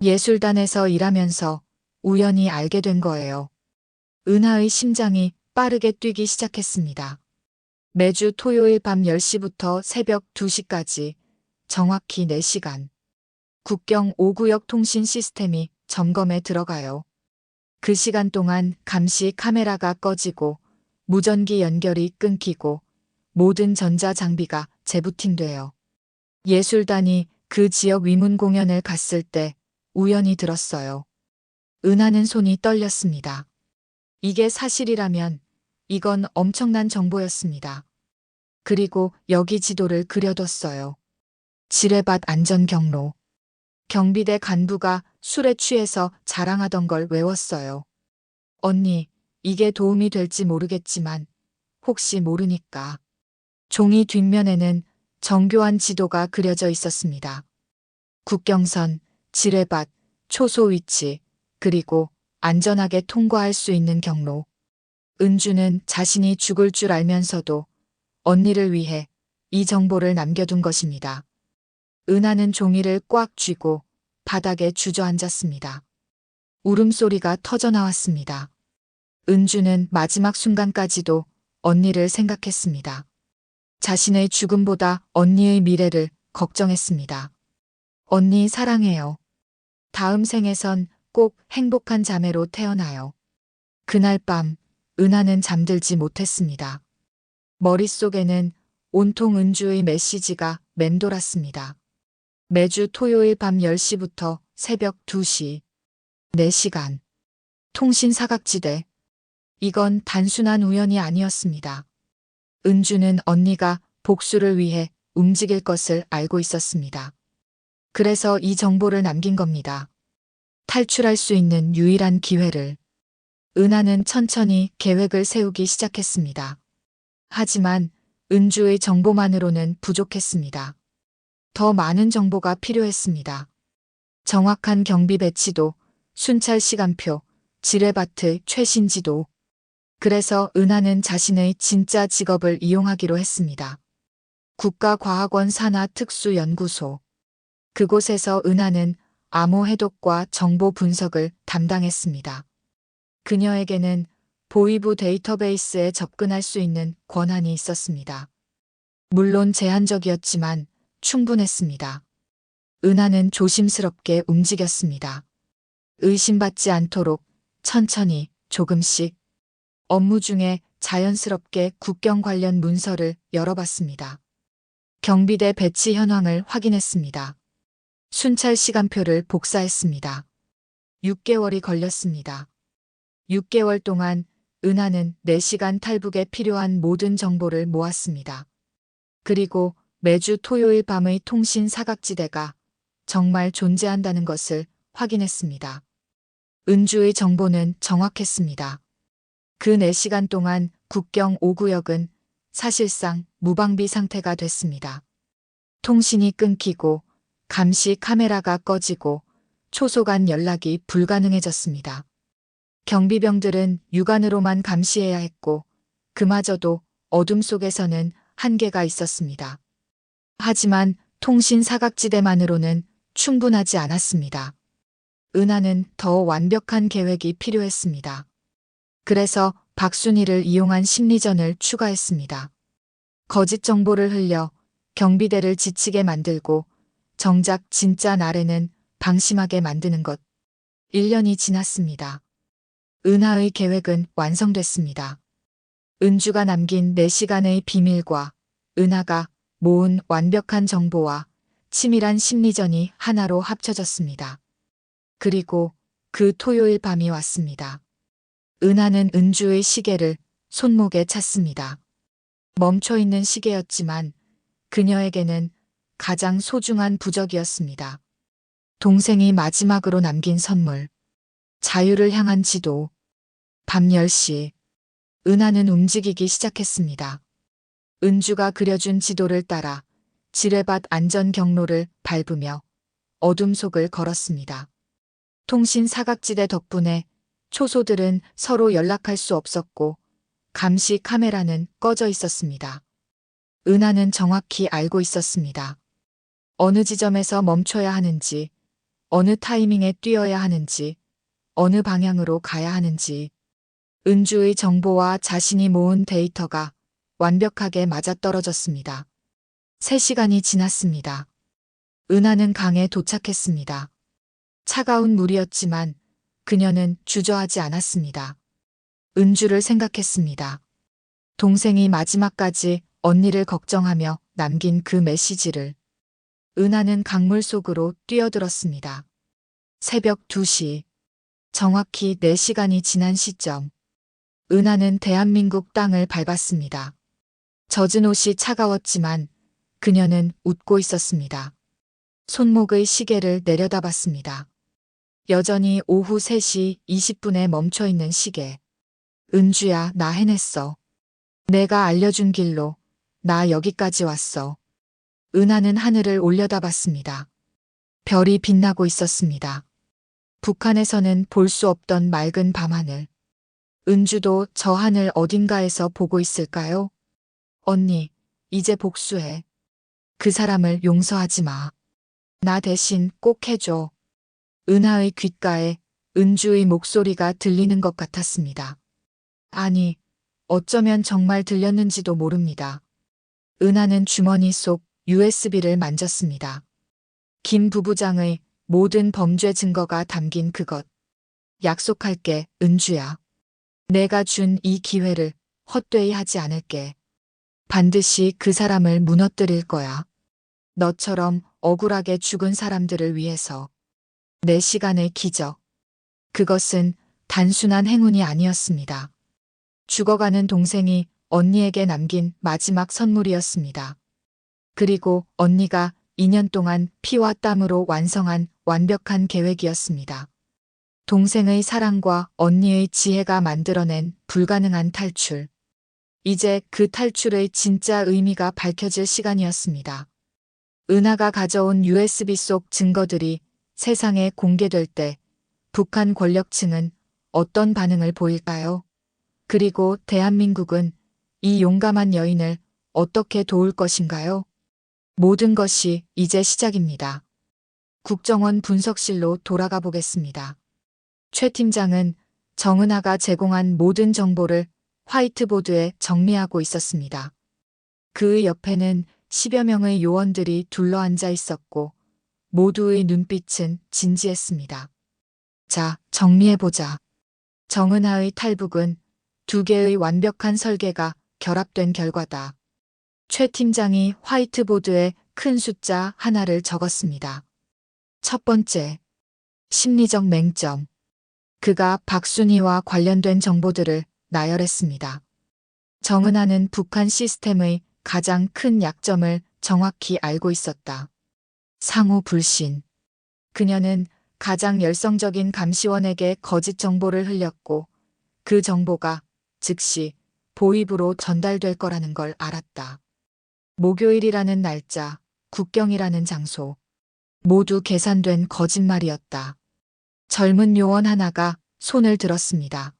예술단에서 일하면서 우연히 알게 된 거예요. 은하의 심장이 빠르게 뛰기 시작했습니다. 매주 토요일 밤 10시부터 새벽 2시까지 정확히 4시간. 국경 5구역 통신 시스템이 점검에 들어가요. 그 시간 동안 감시 카메라가 꺼지고 무전기 연결이 끊기고 모든 전자장비가 재부팅돼요. 예술단이 그 지역 위문 공연을 갔을 때 우연히 들었어요. 은하는 손이 떨렸습니다. 이게 사실이라면 이건 엄청난 정보였습니다. 그리고 여기 지도를 그려뒀어요. 지뢰밭 안전경로. 경비대 간부가 술에 취해서 자랑하던 걸 외웠어요. 언니, 이게 도움이 될지 모르겠지만 혹시 모르니까. 종이 뒷면에는 정교한 지도가 그려져 있었습니다. 국경선, 지뢰밭, 초소 위치, 그리고 안전하게 통과할 수 있는 경로. 은주는 자신이 죽을 줄 알면서도 언니를 위해 이 정보를 남겨둔 것입니다. 은하는 종이를 꽉 쥐고 바닥에 주저앉았습니다. 울음소리가 터져나왔습니다. 은주는 마지막 순간까지도 언니를 생각했습니다. 자신의 죽음보다 언니의 미래를 걱정했습니다. 언니 사랑해요. 다음 생에선 꼭 행복한 자매로 태어나요. 그날 밤 은하는 잠들지 못했습니다. 머릿속에는 온통 은주의 메시지가 맴돌았습니다. 매주 토요일 밤 10시부터 새벽 2시. 4시간. 통신 사각지대. 이건 단순한 우연이 아니었습니다. 은주는 언니가 복수를 위해 움직일 것을 알고 있었습니다. 그래서 이 정보를 남긴 겁니다. 탈출할 수 있는 유일한 기회를. 은하는 천천히 계획을 세우기 시작했습니다. 하지만 은주의 정보만으로는 부족했습니다. 더 많은 정보가 필요했습니다. 정확한 경비 배치도, 순찰 시간표, 지뢰밭의 최신 지도. 그래서 은하는 자신의 진짜 직업을 이용하기로 했습니다. 국가과학원 산하특수연구소. 그곳에서 은하는 암호 해독과 정보 분석을 담당했습니다. 그녀에게는 보위부 데이터베이스에 접근할 수 있는 권한이 있었습니다. 물론 제한적이었지만 충분했습니다. 은하는 조심스럽게 움직였습니다. 의심받지 않도록 천천히 조금씩 업무 중에 자연스럽게 국경 관련 문서를 열어봤습니다. 경비대 배치 현황을 확인했습니다. 순찰 시간표를 복사했습니다. 6개월이 걸렸습니다. 6개월 동안 은하는 4시간 탈북에 필요한 모든 정보를 모았습니다. 그리고 매주 토요일 밤의 통신 사각지대가 정말 존재한다는 것을 확인했습니다. 은주의 정보는 정확했습니다. 그 4시간 동안 국경 5구역은 사실상 무방비 상태가 됐습니다. 통신이 끊기고 감시 카메라가 꺼지고 초소간 연락이 불가능해졌습니다. 경비병들은 육안으로만 감시해야 했고 그마저도 어둠 속에서는 한계가 있었습니다. 하지만 통신 사각지대만으로는 충분하지 않았습니다. 은하는 더 완벽한 계획이 필요했습니다. 그래서 박순희를 이용한 심리전을 추가했습니다. 거짓 정보를 흘려 경비대를 지치게 만들고 정작 진짜 나래는 방심하게 만드는 것. 1년이 지났습니다. 은하의 계획은 완성됐습니다. 은주가 남긴 4시간의 비밀과 은하가 모은 완벽한 정보와 치밀한 심리전이 하나로 합쳐졌습니다. 그리고 그 토요일 밤이 왔습니다. 은하는 은주의 시계를 손목에 찼습니다. 멈춰있는 시계였지만 그녀에게는 가장 소중한 부적이었습니다. 동생이 마지막으로 남긴 선물, 자유를 향한 지도. 밤 10시, 은하는 움직이기 시작했습니다. 은주가 그려준 지도를 따라 지뢰밭 안전 경로를 밟으며 어둠 속을 걸었습니다. 통신 사각지대 덕분에 초소들은 서로 연락할 수 없었고 감시 카메라는 꺼져 있었습니다. 은하는 정확히 알고 있었습니다. 어느 지점에서 멈춰야 하는지, 어느 타이밍에 뛰어야 하는지, 어느 방향으로 가야 하는지. 은주의 정보와 자신이 모은 데이터가 완벽하게 맞아떨어졌습니다. 3시간이 지났습니다. 은하는 강에 도착했습니다. 차가운 물이었지만 그녀는 주저하지 않았습니다. 은주를 생각했습니다. 동생이 마지막까지 언니를 걱정하며 남긴 그 메시지를. 은하는 강물 속으로 뛰어들었습니다. 새벽 2시, 정확히 4시간이 지난 시점. 은하는 대한민국 땅을 밟았습니다. 젖은 옷이 차가웠지만 그녀는 웃고 있었습니다. 손목의 시계를 내려다봤습니다. 여전히 오후 3시 20분에 멈춰있는 시계. 은주야, 나 해냈어. 내가 알려준 길로 나 여기까지 왔어. 은하는 하늘을 올려다봤습니다. 별이 빛나고 있었습니다. 북한에서는 볼 수 없던 맑은 밤하늘. 은주도 저 하늘 어딘가에서 보고 있을까요? 언니, 이제 복수해. 그 사람을 용서하지 마. 나 대신 꼭 해줘. 은하의 귓가에 은주의 목소리가 들리는 것 같았습니다. 아니, 어쩌면 정말 들렸는지도 모릅니다. 은하는 주머니 속 USB를 만졌습니다. 김 부부장의 모든 범죄 증거가 담긴 그것. 약속할게, 은주야. 내가 준 이 기회를 헛되이 하지 않을게. 반드시 그 사람을 무너뜨릴 거야. 너처럼 억울하게 죽은 사람들을 위해서. 4시간의 기적. 그것은 단순한 행운이 아니었습니다. 죽어가는 동생이 언니에게 남긴 마지막 선물이었습니다. 그리고 언니가 2년 동안 피와 땀으로 완성한 완벽한 계획이었습니다. 동생의 사랑과 언니의 지혜가 만들어낸 불가능한 탈출. 이제 그 탈출의 진짜 의미가 밝혀질 시간이었습니다. 은하가 가져온 USB 속 증거들이 세상에 공개될 때 북한 권력층은 어떤 반응을 보일까요? 그리고 대한민국은 이 용감한 여인을 어떻게 도울 것인가요? 모든 것이 이제 시작입니다. 국정원 분석실로 돌아가 보겠습니다. 최 팀장은 정은하가 제공한 모든 정보를 화이트보드에 정리하고 있었습니다. 그 옆에는 10여 명의 요원들이 둘러앉아 있었고 모두의 눈빛은 진지했습니다. 자, 정리해보자. 정은하의 탈북은 2개의 완벽한 설계가 결합된 결과다. 최 팀장이 화이트보드에 큰 숫자 하나를 적었습니다. 첫 번째, 심리적 맹점. 그가 박순희와 관련된 정보들을 나열했습니다. 정은하는 북한 시스템의 가장 큰 약점을 정확히 알고 있었다. 상호 불신. 그녀는 가장 열성적인 감시원에게 거짓 정보를 흘렸고 그 정보가 즉시 보입으로 전달될 거라는 걸 알았다. 목요일이라는 날짜, 국경이라는 장소. 모두 계산된 거짓말이었다. 젊은 요원 하나가 손을 들었습니다.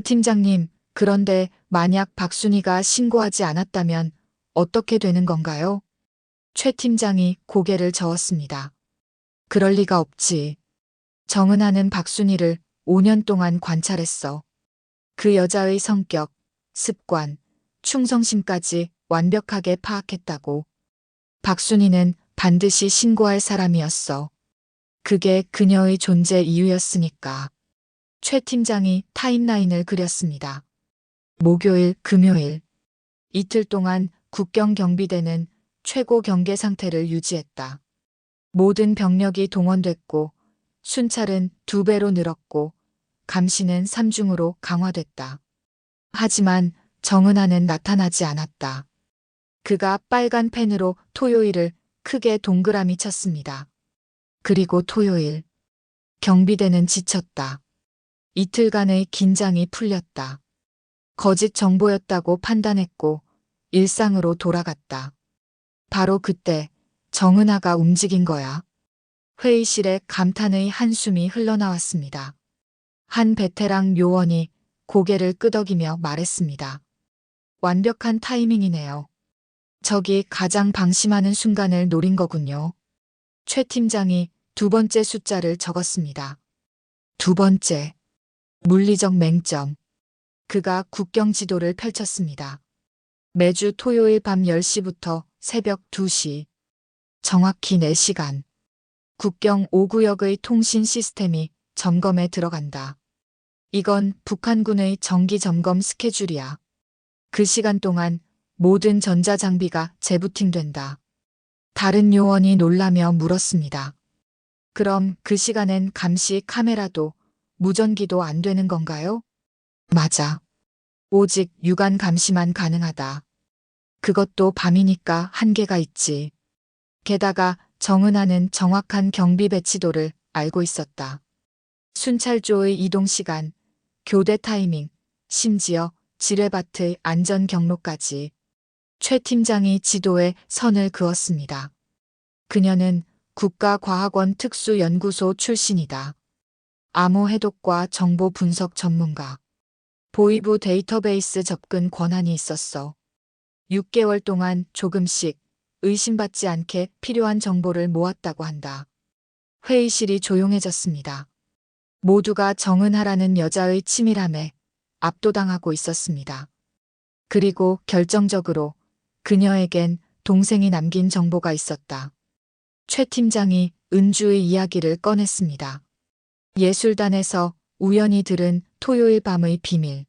팀장님, 그런데 만약 박순희가 신고하지 않았다면 어떻게 되는 건가요? 최 팀장이 고개를 저었습니다. 그럴 리가 없지. 정은하는 박순희를 5년 동안 관찰했어. 그 여자의 성격, 습관, 충성심까지 완벽하게 파악했다고. 박순희는 반드시 신고할 사람이었어. 그게 그녀의 존재 이유였으니까. 최 팀장이 타임라인을 그렸습니다. 목요일, 금요일. 이틀 동안 국경 경비대는 최고 경계 상태를 유지했다. 모든 병력이 동원됐고 순찰은 2배로 늘었고 감시는 3중으로 강화됐다. 하지만 정은하는 나타나지 않았다. 그가 빨간 펜으로 토요일을 크게 동그라미 쳤습니다. 그리고 토요일. 경비대는 지쳤다. 이틀간의 긴장이 풀렸다. 거짓 정보였다고 판단했고 일상으로 돌아갔다. 바로 그때 정은하가 움직인 거야. 회의실에 감탄의 한숨이 흘러나왔습니다. 한 베테랑 요원이 고개를 끄덕이며 말했습니다. 완벽한 타이밍이네요. 적이 가장 방심하는 순간을 노린 거군요. 최 팀장이 2번째 숫자를 적었습니다. 2번째. 물리적 맹점. 그가 국경 지도를 펼쳤습니다. 매주 토요일 밤 10시부터 새벽 2시. 정확히 4시간. 국경 5구역의 통신 시스템이 점검에 들어간다. 이건 북한군의 정기 점검 스케줄이야. 그 시간 동안 모든 전자장비가 재부팅된다. 다른 요원이 놀라며 물었습니다. 그럼 그 시간엔 감시 카메라도 무전기도 안 되는 건가요? 맞아. 오직 육안 감시만 가능하다. 그것도 밤이니까 한계가 있지. 게다가 정은하는 정확한 경비 배치도를 알고 있었다. 순찰조의 이동 시간, 교대 타이밍, 심지어 지뢰밭의 안전 경로까지. 최 팀장이 지도에 선을 그었습니다. 그녀는 국가과학원 특수연구소 출신이다. 암호 해독과 정보 분석 전문가. 보이부 데이터베이스 접근 권한이 있었어. 6개월 동안 조금씩 의심받지 않게 필요한 정보를 모았다고 한다. 회의실이 조용해졌습니다. 모두가 정은하라는 여자의 치밀함에 압도당하고 있었습니다. 그리고 결정적으로 그녀에겐 동생이 남긴 정보가 있었다. 최 팀장이 은주의 이야기를 꺼냈습니다. 예술단에서 우연히 들은 토요일 밤의 비밀.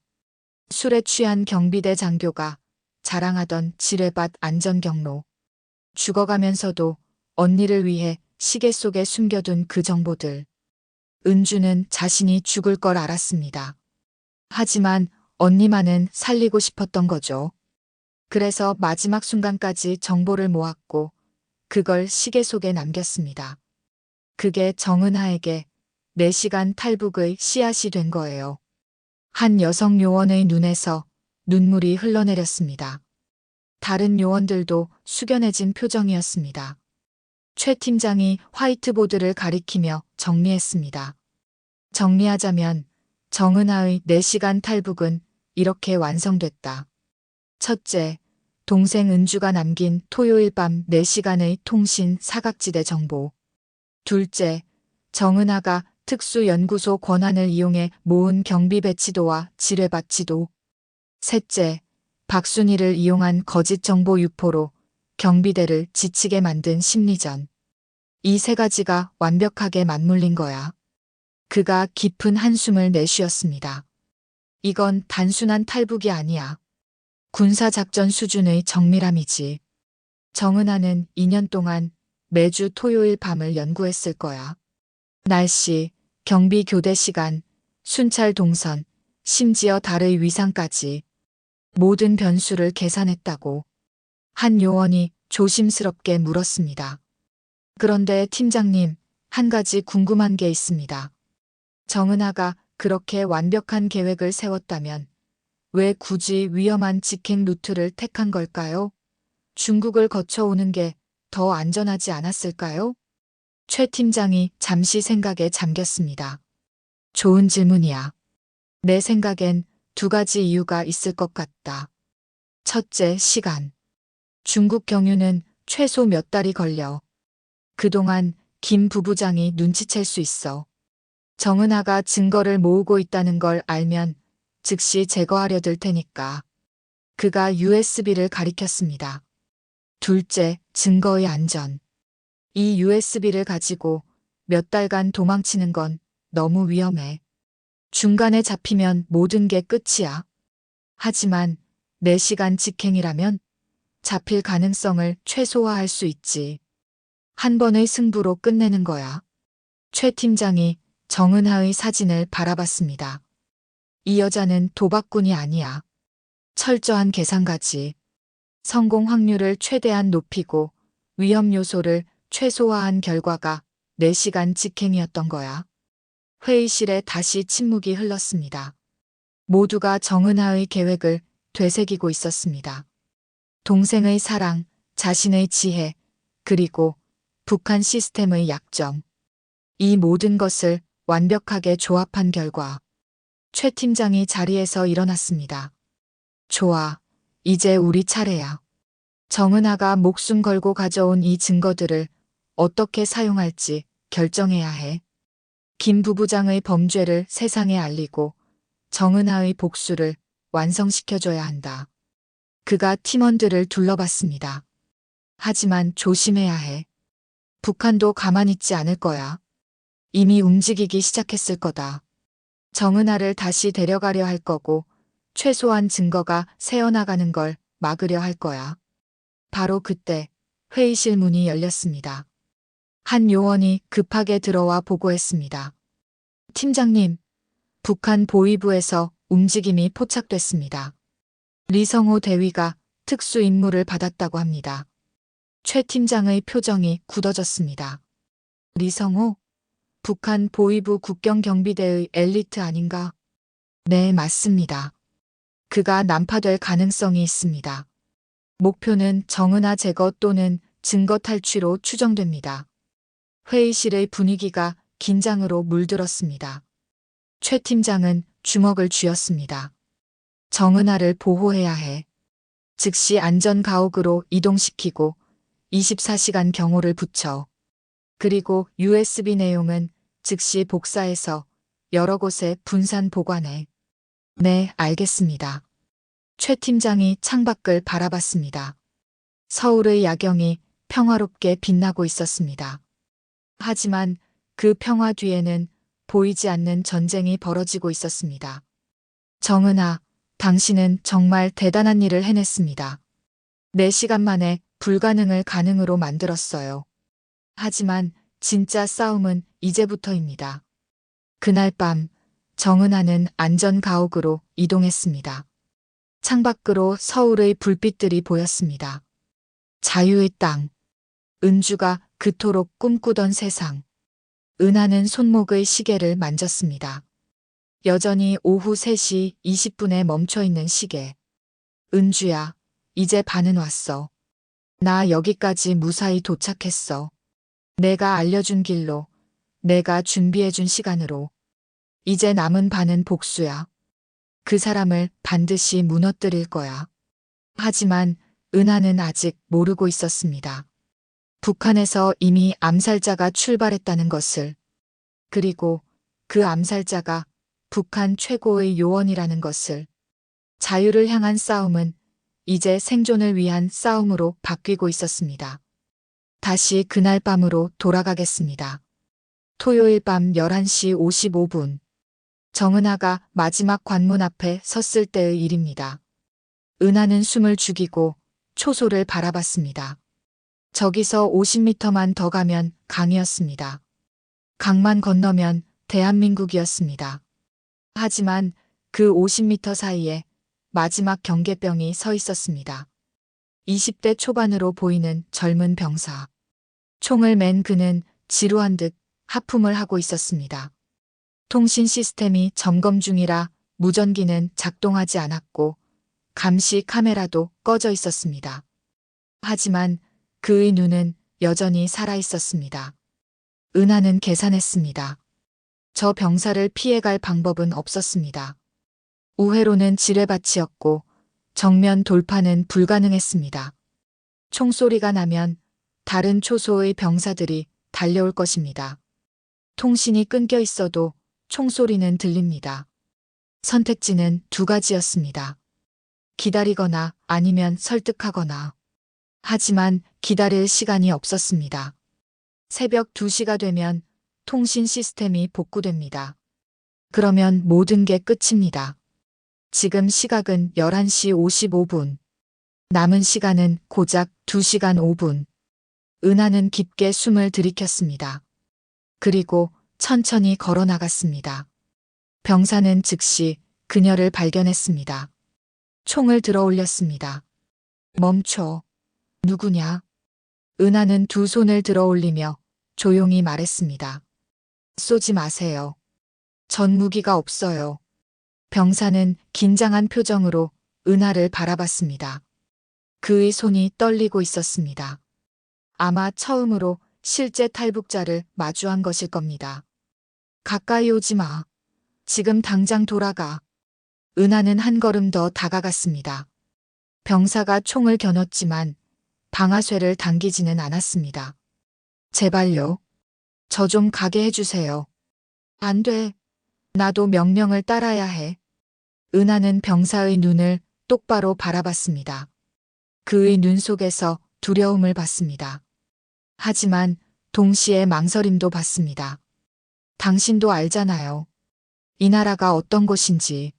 술에 취한 경비대 장교가 자랑하던 지뢰밭 안전경로. 죽어가면서도 언니를 위해 시계 속에 숨겨둔 그 정보들. 은주는 자신이 죽을 걸 알았습니다. 하지만 언니만은 살리고 싶었던 거죠. 그래서 마지막 순간까지 정보를 모았고 그걸 시계 속에 남겼습니다. 그게 정은하에게 4시간 탈북의 씨앗이 된 거예요. 한 여성 요원의 눈에서 눈물이 흘러내렸습니다. 다른 요원들도 숙연해진 표정이었습니다. 최 팀장이 화이트보드를 가리키며 정리했습니다. 정리하자면 정은하의 4시간 탈북은 이렇게 완성됐다. 첫째, 동생 은주가 남긴 토요일 밤 4시간의 통신 사각지대 정보. 둘째, 정은하가 특수연구소 권한을 이용해 모은 경비 배치도와 지뢰밭 지도. 셋째, 박순희를 이용한 거짓 정보 유포로 경비대를 지치게 만든 심리전. 이 3가지가 완벽하게 맞물린 거야. 그가 깊은 한숨을 내쉬었습니다. 이건 단순한 탈북이 아니야. 군사작전 수준의 정밀함이지. 정은하는 2년 동안 매주 토요일 밤을 연구했을 거야. 날씨, 경비 교대 시간, 순찰 동선, 심지어 달의 위상까지 모든 변수를 계산했다고. 한 요원이 조심스럽게 물었습니다. 그런데 팀장님, 한 가지 궁금한 게 있습니다. 정은하가 그렇게 완벽한 계획을 세웠다면 왜 굳이 위험한 직행 루트를 택한 걸까요? 중국을 거쳐오는 게 더 안전하지 않았을까요? 최 팀장이 잠시 생각에 잠겼습니다. 좋은 질문이야. 내 생각엔 2가지 이유가 있을 것 같다. 첫째, 시간. 중국 경유는 최소 몇 달이 걸려. 그동안 김 부부장이 눈치챌 수 있어. 정은하가 증거를 모으고 있다는 걸 알면 즉시 제거하려 들 테니까. 그가 USB를 가리켰습니다. 둘째, 증거의 안전. 이 USB를 가지고 몇 달간 도망치는 건 너무 위험해. 중간에 잡히면 모든 게 끝이야. 하지만 4시간 직행이라면 잡힐 가능성을 최소화할 수 있지. 한 번의 승부로 끝내는 거야. 최 팀장이 정은하의 사진을 바라봤습니다. 이 여자는 도박꾼이 아니야. 철저한 계산가지. 성공 확률을 최대한 높이고 위험 요소를 최소화한 결과가 4시간 직행이었던 거야. 회의실에 다시 침묵이 흘렀습니다. 모두가 정은하의 계획을 되새기고 있었습니다. 동생의 사랑, 자신의 지혜, 그리고 북한 시스템의 약점. 이 모든 것을 완벽하게 조합한 결과 최 팀장이 자리에서 일어났습니다. 좋아, 이제 우리 차례야. 정은하가 목숨 걸고 가져온 이 증거들을 어떻게 사용할지 결정해야 해. 김 부부장의 범죄를 세상에 알리고 정은하의 복수를 완성시켜줘야 한다. 그가 팀원들을 둘러봤습니다. 하지만 조심해야 해. 북한도 가만히 있지 않을 거야. 이미 움직이기 시작했을 거다. 정은하를 다시 데려가려 할 거고 최소한 증거가 새어나가는 걸 막으려 할 거야. 바로 그때 회의실 문이 열렸습니다. 한 요원이 급하게 들어와 보고했습니다. 팀장님, 북한 보위부에서 움직임이 포착됐습니다. 리성호 대위가 특수 임무를 받았다고 합니다. 최 팀장의 표정이 굳어졌습니다. 리성호? 북한 보위부 국경경비대의 엘리트 아닌가? 네, 맞습니다. 그가 난파될 가능성이 있습니다. 목표는 정은하 제거 또는 증거 탈취로 추정됩니다. 회의실의 분위기가 긴장으로 물들었습니다. 최 팀장은 주먹을 쥐었습니다. 정은하를 보호해야 해. 즉시 안전가옥으로 이동시키고 24시간 경호를 붙여. 그리고 USB 내용은 즉시 복사해서 여러 곳에 분산 보관해. 네, 알겠습니다. 최 팀장이 창밖을 바라봤습니다. 서울의 야경이 평화롭게 빛나고 있었습니다. 하지만 그 평화 뒤에는 보이지 않는 전쟁이 벌어지고 있었습니다. 정은하, 당신은 정말 대단한 일을 해냈습니다. 4시간 만에 불가능을 가능으로 만들었어요. 하지만 진짜 싸움은 이제부터입니다. 그날 밤 정은하는 안전가옥으로 이동했습니다. 창밖으로 서울의 불빛들이 보였습니다. 자유의 땅. 은주가 그토록 꿈꾸던 세상. 은하는 손목의 시계를 만졌습니다. 여전히 오후 3시 20분에 멈춰있는 시계. 은주야, 이제 반은 왔어. 나 여기까지 무사히 도착했어. 내가 알려준 길로, 내가 준비해준 시간으로. 이제 남은 반은 복수야. 그 사람을 반드시 무너뜨릴 거야. 하지만 은하는 아직 모르고 있었습니다. 북한에서 이미 암살자가 출발했다는 것을. 그리고 그 암살자가 북한 최고의 요원이라는 것을. 자유를 향한 싸움은 이제 생존을 위한 싸움으로 바뀌고 있었습니다. 다시 그날 밤으로 돌아가겠습니다. 토요일 밤 11시 55분. 정은하가 마지막 관문 앞에 섰을 때의 일입니다. 은하는 숨을 죽이고 초소를 바라봤습니다. 저기서 50m만 더 가면 강이었습니다. 강만 건너면 대한민국이었습니다. 하지만 그 50m 사이에 마지막 경계병이 서 있었습니다. 20대 초반으로 보이는 젊은 병사. 총을 맨 그는 지루한 듯 하품을 하고 있었습니다. 통신 시스템이 점검 중이라 무전기는 작동하지 않았고 감시 카메라도 꺼져 있었습니다. 하지만 그의 눈은 여전히 살아 있었습니다. 은하는 계산했습니다. 저 병사를 피해갈 방법은 없었습니다. 우회로는 지뢰밭이었고 정면 돌파는 불가능했습니다. 총소리가 나면 다른 초소의 병사들이 달려올 것입니다. 통신이 끊겨 있어도 총소리는 들립니다. 선택지는 2가지였습니다. 기다리거나 아니면 설득하거나. 하지만 기다릴 시간이 없었습니다. 새벽 2시가 되면 통신 시스템이 복구됩니다. 그러면 모든 게 끝입니다. 지금 시각은 11시 55분. 남은 시간은 고작 2시간 5분. 은하는 깊게 숨을 들이켰습니다. 그리고 천천히 걸어 나갔습니다. 병사는 즉시 그녀를 발견했습니다. 총을 들어 올렸습니다. 멈춰. 누구냐? 은하는 두 손을 들어 올리며 조용히 말했습니다. 쏘지 마세요. 전 무기가 없어요. 병사는 긴장한 표정으로 은하를 바라봤습니다. 그의 손이 떨리고 있었습니다. 아마 처음으로 실제 탈북자를 마주한 것일 겁니다. 가까이 오지 마. 지금 당장 돌아가. 은하는 한 걸음 더 다가갔습니다. 병사가 총을 겨눴지만 방아쇠를 당기지는 않았습니다. 제발요. 저 좀 가게 해주세요. 안 돼. 나도 명령을 따라야 해. 은하는 병사의 눈을 똑바로 바라봤습니다. 그의 눈 속에서 두려움을 봤습니다. 하지만 동시에 망설임도 봤습니다. 당신도 알잖아요. 이 나라가 어떤 곳인지.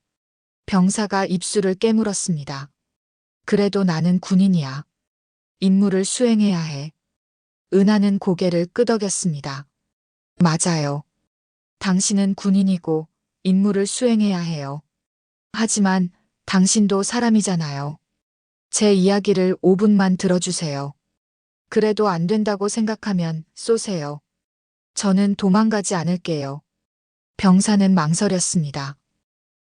병사가 입술을 깨물었습니다. 그래도 나는 군인이야. 임무를 수행해야 해. 은하는 고개를 끄덕였습니다. 맞아요. 당신은 군인이고 임무를 수행해야 해요. 하지만 당신도 사람이잖아요. 제 이야기를 5분만 들어주세요. 그래도 안 된다고 생각하면 쏘세요. 저는 도망가지 않을게요. 병사는 망설였습니다.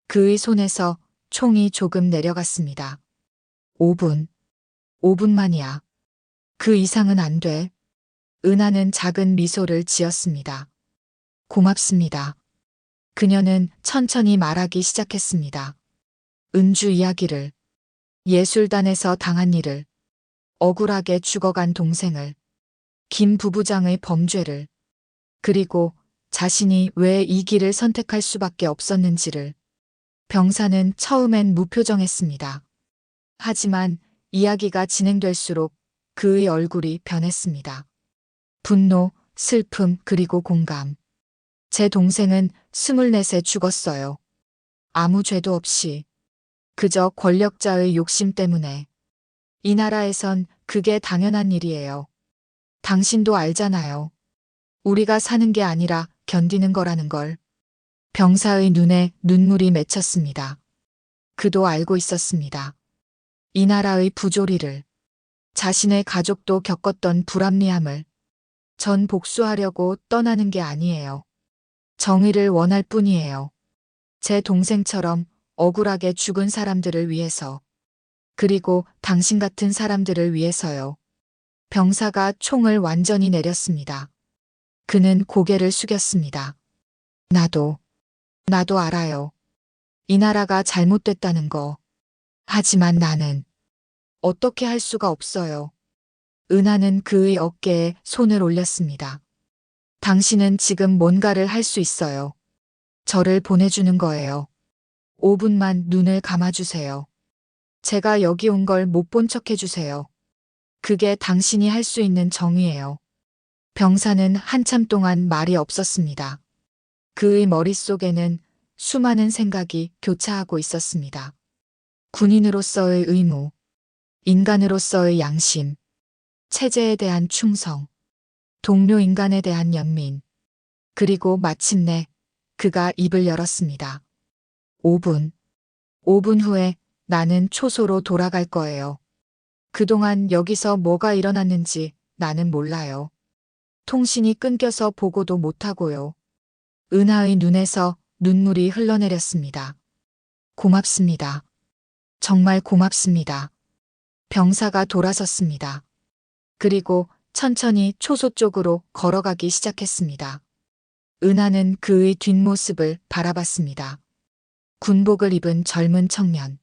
그의 손에서 총이 조금 내려갔습니다. 5분. 5분만이야. 그 이상은 안 돼. 은하는 작은 미소를 지었습니다. 고맙습니다. 그녀는 천천히 말하기 시작했습니다. 은주 이야기를, 예술단에서 당한 일을, 억울하게 죽어간 동생을, 김 부부장의 범죄를, 그리고 자신이 왜 이 길을 선택할 수밖에 없었는지를. 병사는 처음엔 무표정했습니다. 하지만 이야기가 진행될수록 그의 얼굴이 변했습니다. 분노, 슬픔, 그리고 공감. 제 동생은 24에 죽었어요. 아무 죄도 없이. 그저 권력자의 욕심 때문에. 이 나라에선 그게 당연한 일이에요. 당신도 알잖아요. 우리가 사는 게 아니라 견디는 거라는 걸. 병사의 눈에 눈물이 맺혔습니다. 그도 알고 있었습니다. 이 나라의 부조리를, 자신의 가족도 겪었던 불합리함을. 전 복수하려고 떠나는 게 아니에요. 정의를 원할 뿐이에요. 제 동생처럼 억울하게 죽은 사람들을 위해서. 그리고 당신 같은 사람들을 위해서요. 병사가 총을 완전히 내렸습니다. 그는 고개를 숙였습니다. 나도 알아요. 이 나라가 잘못됐다는 거. 하지만 나는 어떻게 할 수가 없어요. 은하는 그의 어깨에 손을 올렸습니다. 당신은 지금 뭔가를 할 수 있어요. 저를 보내주는 거예요. 5분만 눈을 감아주세요. 제가 여기 온 걸 못 본 척 해주세요. 그게 당신이 할 수 있는 정의예요. 병사는 한참 동안 말이 없었습니다. 그의 머릿속에는 수많은 생각이 교차하고 있었습니다. 군인으로서의 의무, 인간으로서의 양심, 체제에 대한 충성, 동료 인간에 대한 연민. 그리고 마침내 그가 입을 열었습니다. 5분. 5분 후에 나는 초소로 돌아갈 거예요. 그동안 여기서 뭐가 일어났는지 나는 몰라요. 통신이 끊겨서 보고도 못하고요. 은하의 눈에서 눈물이 흘러내렸습니다. 고맙습니다. 정말 고맙습니다. 병사가 돌아섰습니다. 그리고 천천히 초소 쪽으로 걸어가기 시작했습니다. 은하는 그의 뒷모습을 바라봤습니다. 군복을 입은 젊은 청년.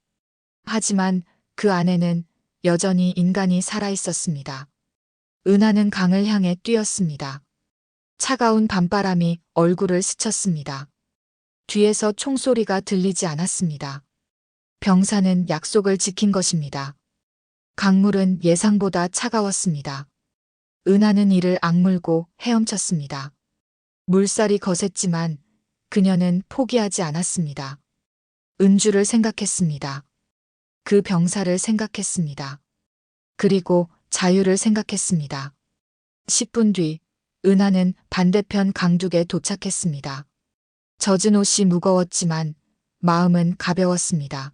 하지만 그 안에는 여전히 인간이 살아있었습니다. 은하는 강을 향해 뛰었습니다. 차가운 밤바람이 얼굴을 스쳤습니다. 뒤에서 총소리가 들리지 않았습니다. 병사는 약속을 지킨 것입니다. 강물은 예상보다 차가웠습니다. 은하는 이를 악물고 헤엄쳤습니다. 물살이 거셌지만 그녀는 포기하지 않았습니다. 은주를 생각했습니다. 그 병사를 생각했습니다. 그리고 자유를 생각했습니다. 10분 뒤 은하는 반대편 강둑에 도착했습니다. 젖은 옷이 무거웠지만 마음은 가벼웠습니다.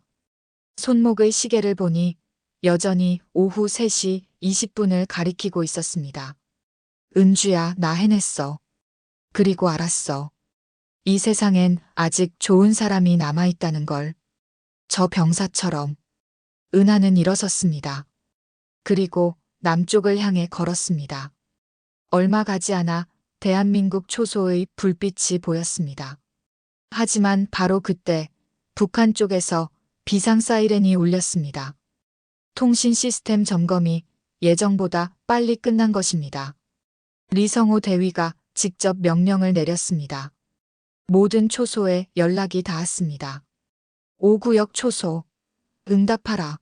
손목의 시계를 보니 여전히 오후 3시 20분을 가리키고 있었습니다. 은주야, 나 해냈어. 그리고 알았어. 이 세상엔 아직 좋은 사람이 남아있다는 걸. 저 병사처럼. 은하는 일어섰습니다. 그리고 남쪽을 향해 걸었습니다. 얼마 가지 않아 대한민국 초소의 불빛이 보였습니다. 하지만 바로 그때 북한 쪽에서 비상 사이렌이 울렸습니다. 통신 시스템 점검이 예정보다 빨리 끝난 것입니다. 리성호 대위가 직접 명령을 내렸습니다. 모든 초소에 연락이 닿았습니다. 5구역 초소, 응답하라.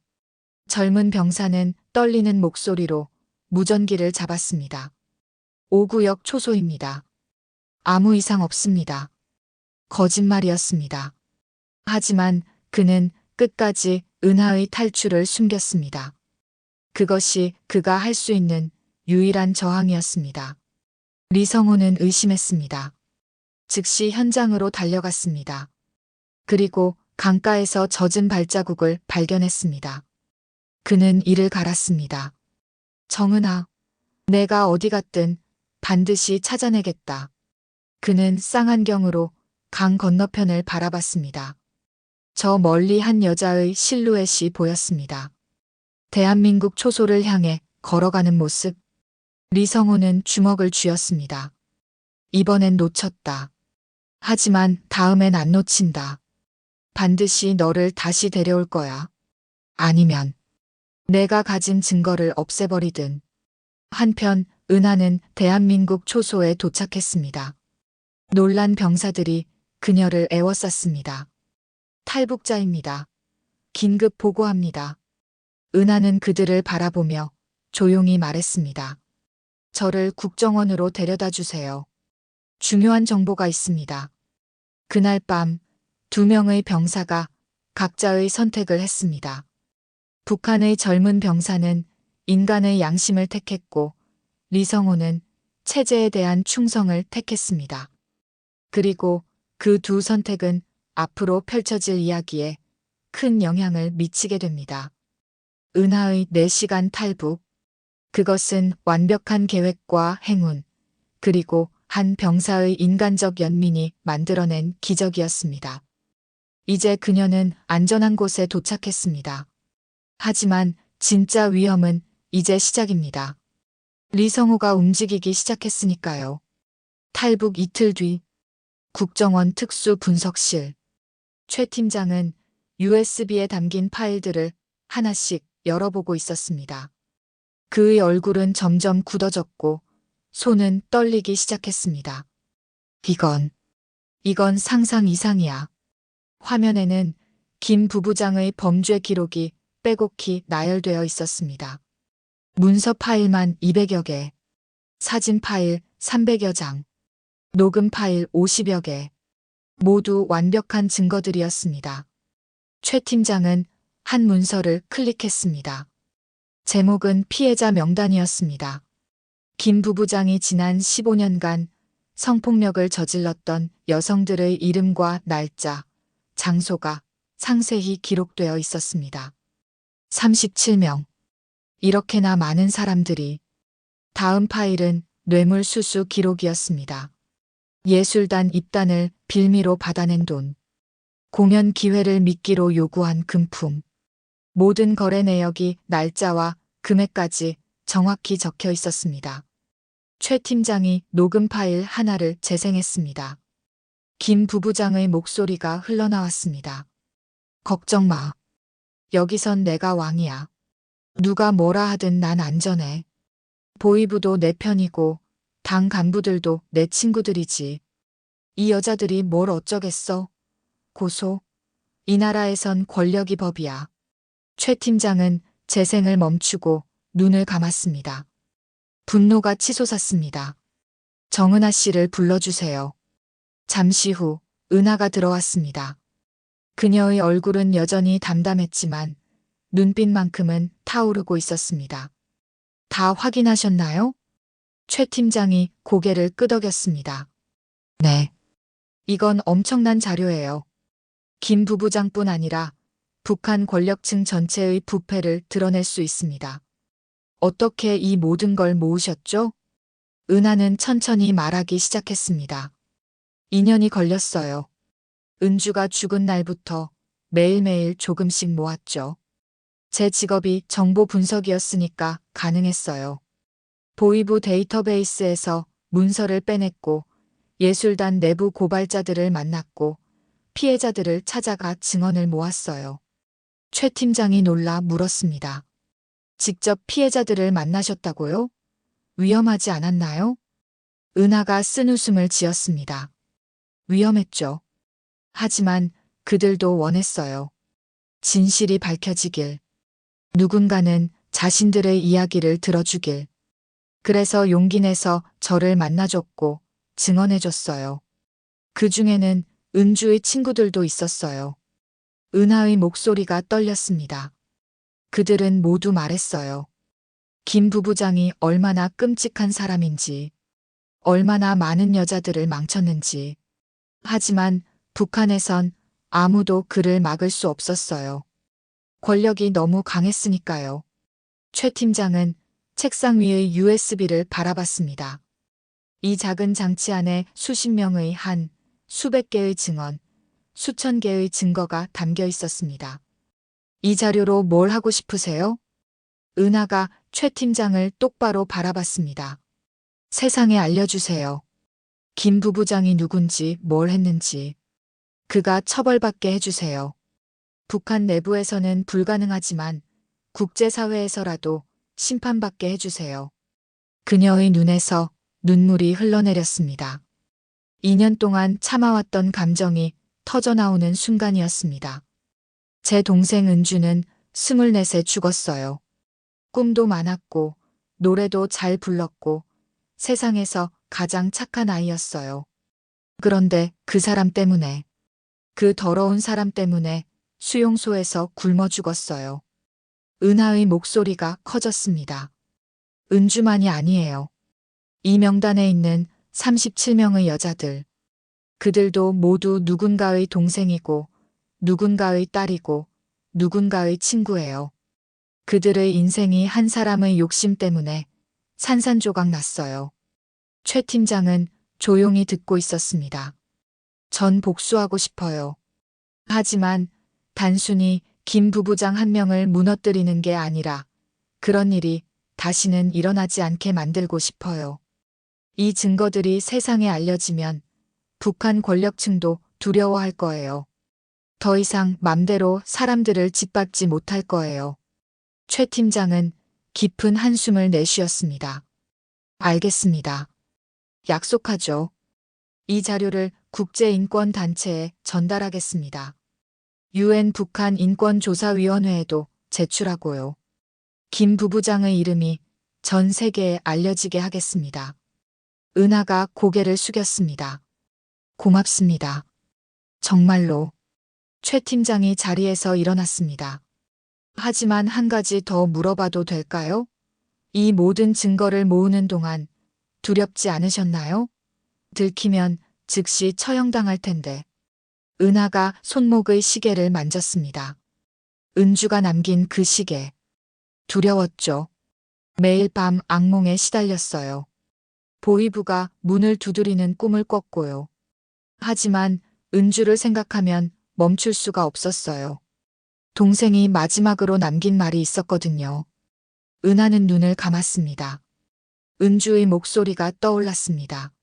젊은 병사는 떨리는 목소리로 무전기를 잡았습니다. 5구역 초소입니다. 아무 이상 없습니다. 거짓말이었습니다. 하지만 그는 끝까지 은하의 탈출을 숨겼습니다. 그것이 그가 할 수 있는 유일한 저항이었습니다. 리성호는 의심했습니다. 즉시 현장으로 달려갔습니다. 그리고 강가에서 젖은 발자국을 발견했습니다. 그는 이를 갈았습니다. 정은아, 내가 어디 갔든 반드시 찾아내겠다. 그는 쌍안경으로 강 건너편을 바라봤습니다. 저 멀리 한 여자의 실루엣이 보였습니다. 대한민국 초소를 향해 걸어가는 모습. 리성호는 주먹을 쥐었습니다. 이번엔 놓쳤다. 하지만 다음엔 안 놓친다. 반드시 너를 다시 데려올 거야. 아니면 내가 가진 증거를 없애버리든. 한편 은하는 대한민국 초소에 도착했습니다. 놀란 병사들이 그녀를 애워쌌습니다. 탈북자입니다. 긴급 보고합니다. 은하는 그들을 바라보며 조용히 말했습니다. 저를 국정원으로 데려다 주세요. 중요한 정보가 있습니다. 그날 밤 2명의 병사가 각자의 선택을 했습니다. 북한의 젊은 병사는 인간의 양심을 택했고 리성호는 체제에 대한 충성을 택했습니다. 그리고 그 두 선택은 앞으로 펼쳐질 이야기에 큰 영향을 미치게 됩니다. 은하의 4시간 탈북. 그것은 완벽한 계획과 행운, 그리고 한 병사의 인간적 연민이 만들어낸 기적이었습니다. 이제 그녀는 안전한 곳에 도착했습니다. 하지만 진짜 위험은 이제 시작입니다. 리성호가 움직이기 시작했으니까요. 탈북 이틀 뒤 국정원 특수분석실. 최 팀장은 USB에 담긴 파일들을 하나씩 열어보고 있었습니다. 그의 얼굴은 점점 굳어졌고 손은 떨리기 시작했습니다. 이건 상상 이상이야. 화면에는 김 부부장의 범죄 기록이 빼곡히 나열되어 있었습니다. 문서 파일만 200여 개, 사진 파일 300여 장, 녹음 파일 50여 개, 모두 완벽한 증거들이었습니다. 최 팀장은 한 문서를 클릭했습니다. 제목은 피해자 명단이었습니다. 김 부부장이 지난 15년간 성폭력을 저질렀던 여성들의 이름과 날짜, 장소가 상세히 기록되어 있었습니다. 37명. 이렇게나 많은 사람들이. 다음 파일은 뇌물수수 기록이었습니다. 예술단 입단을 빌미로 받아낸 돈. 공연 기회를 미끼로 요구한 금품. 모든 거래 내역이 날짜와 금액까지 정확히 적혀 있었습니다. 최 팀장이 녹음 파일 하나를 재생했습니다. 김 부부장의 목소리가 흘러나왔습니다. 걱정 마. 여기선 내가 왕이야. 누가 뭐라 하든 난 안전해. 보위부도 내 편이고 당 간부들도 내 친구들이지. 이 여자들이 뭘 어쩌겠어. 고소. 이 나라에선 권력이 법이야. 최 팀장은 재생을 멈추고 눈을 감았습니다. 분노가 치솟았습니다. 정은하 씨를 불러주세요. 잠시 후 은하가 들어왔습니다. 그녀의 얼굴은 여전히 담담했지만 눈빛만큼은 타오르고 있었습니다. 다 확인하셨나요? 최 팀장이 고개를 끄덕였습니다. 네. 이건 엄청난 자료예요. 김 부부장뿐 아니라 북한 권력층 전체의 부패를 드러낼 수 있습니다. 어떻게 이 모든 걸 모으셨죠? 은하는 천천히 말하기 시작했습니다. 2년이 걸렸어요. 은주가 죽은 날부터 매일매일 조금씩 모았죠. 제 직업이 정보 분석이었으니까 가능했어요. 보이부 데이터베이스에서 문서를 빼냈고 예술단 내부 고발자들을 만났고 피해자들을 찾아가 증언을 모았어요. 최 팀장이 놀라 물었습니다. 직접 피해자들을 만나셨다고요? 위험하지 않았나요? 은하가 쓴 웃음을 지었습니다. 위험했죠. 하지만 그들도 원했어요. 진실이 밝혀지길. 누군가는 자신들의 이야기를 들어주길. 그래서 용기 내서 저를 만나줬고 증언해줬어요. 그 중에는 은주의 친구들도 있었어요. 은하의 목소리가 떨렸습니다. 그들은 모두 말했어요. 김 부부장이 얼마나 끔찍한 사람인지, 얼마나 많은 여자들을 망쳤는지. 하지만 북한에선 아무도 그를 막을 수 없었어요. 권력이 너무 강했으니까요. 최 팀장은 책상 위의 USB를 바라봤습니다. 이 작은 장치 안에 수십 명의 수백 개의 증언, 수천 개의 증거가 담겨 있었습니다. 이 자료로 뭘 하고 싶으세요? 은하가 최 팀장을 똑바로 바라봤습니다. 세상에 알려주세요. 김 부부장이 누군지 뭘 했는지. 그가 처벌받게 해주세요. 북한 내부에서는 불가능하지만 국제사회에서라도 심판받게 해주세요. 그녀의 눈에서 눈물이 흘러내렸습니다. 2년 동안 참아왔던 감정이 터져나오는 순간이었습니다. 제 동생 은주는 24세 죽었어요. 꿈도 많았고 노래도 잘 불렀고 세상에서 가장 착한 아이였어요. 그런데 그 사람 때문에, 그 더러운 사람 때문에 수용소에서 굶어 죽었어요. 은하의 목소리가 커졌습니다. 은주만이 아니에요. 이 명단에 있는 37명의 여자들. 그들도 모두 누군가의 동생이고, 누군가의 딸이고, 누군가의 친구예요. 그들의 인생이 한 사람의 욕심 때문에 산산조각 났어요. 최 팀장은 조용히 듣고 있었습니다. 전 복수하고 싶어요. 하지만 단순히 김 부부장 한 명을 무너뜨리는 게 아니라 그런 일이 다시는 일어나지 않게 만들고 싶어요. 이 증거들이 세상에 알려지면 북한 권력층도 두려워할 거예요. 더 이상 맘대로 사람들을 짓밟지 못할 거예요. 최 팀장은 깊은 한숨을 내쉬었습니다. 알겠습니다. 약속하죠. 이 자료를 국제인권단체에 전달하겠습니다. UN 북한 인권조사위원회에도 제출하고요. 김 부부장의 이름이 전 세계에 알려지게 하겠습니다. 은하가 고개를 숙였습니다. 고맙습니다. 정말로. 최 팀장이 자리에서 일어났습니다. 하지만 한 가지 더 물어봐도 될까요? 이 모든 증거를 모으는 동안 두렵지 않으셨나요? 들키면 즉시 처형당할 텐데. 은하가 손목의 시계를 만졌습니다. 은주가 남긴 그 시계. 두려웠죠. 매일 밤 악몽에 시달렸어요. 보이부가 문을 두드리는 꿈을 꿨고요. 하지만 은주를 생각하면 멈출 수가 없었어요. 동생이 마지막으로 남긴 말이 있었거든요. 은하는 눈을 감았습니다. 은주의 목소리가 떠올랐습니다.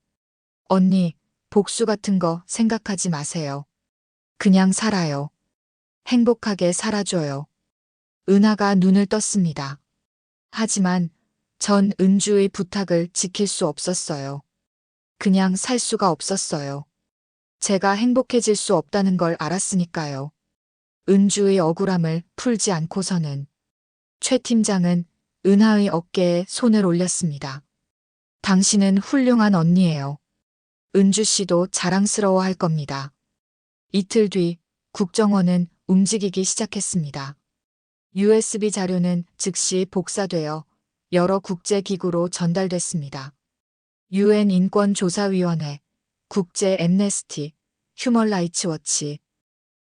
언니, 복수 같은 거 생각하지 마세요. 그냥 살아요. 행복하게 살아줘요. 은하가 눈을 떴습니다. 하지만 전 은주의 부탁을 지킬 수 없었어요. 그냥 살 수가 없었어요. 제가 행복해질 수 없다는 걸 알았으니까요. 은주의 억울함을 풀지 않고서는. 최 팀장은 은하의 어깨에 손을 올렸습니다. 당신은 훌륭한 언니예요. 은주 씨도 자랑스러워 할 겁니다. 이틀 뒤 국정원은 움직이기 시작했습니다. USB 자료는 즉시 복사되어 여러 국제기구로 전달됐습니다. UN 인권조사위원회, 국제 엠네스티, 휴먼 라이츠 워치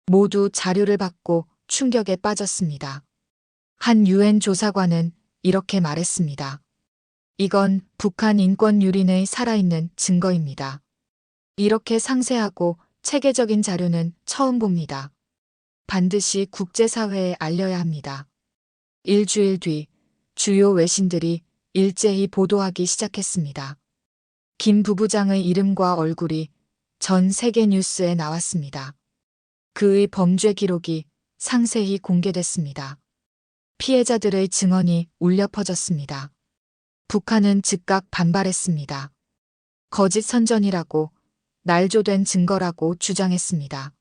모두 자료를 받고 충격에 빠졌습니다. 한 UN 조사관은 이렇게 말했습니다. 이건 북한 인권 유린의 살아있는 증거입니다. 이렇게 상세하고 체계적인 자료는 처음 봅니다. 반드시 국제사회에 알려야 합니다. 일주일 뒤 주요 외신들이 일제히 보도하기 시작했습니다. 김 부부장의 이름과 얼굴이 전 세계 뉴스에 나왔습니다. 그의 범죄 기록이 상세히 공개됐습니다. 피해자들의 증언이 울려 퍼졌습니다. 북한은 즉각 반발했습니다. 거짓 선전이라고 날조된 증거라고 주장했습니다.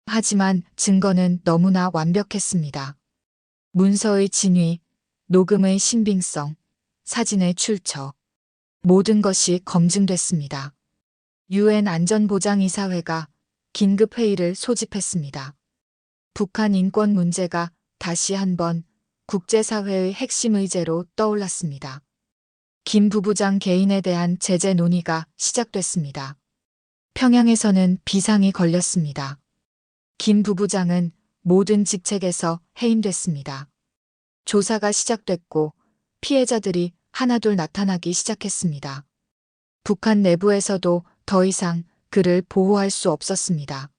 하지만 증거는 너무나 완벽했습니다. 문서의 진위, 녹음의 신빙성, 사진의 출처, 모든 것이 검증됐습니다. UN 안전보장이사회가 긴급회의를 소집했습니다. 북한 인권 문제가 다시 한번 국제사회의 핵심 의제로 떠올랐습니다. 김 부부장 개인에 대한 제재 논의가 시작됐습니다. 평양에서는 비상이 걸렸습니다. 김 부부장은 모든 직책에서 해임됐습니다. 조사가 시작됐고 피해자들이 하나둘 나타나기 시작했습니다. 북한 내부에서도 더 이상 그를 보호할 수 없었습니다.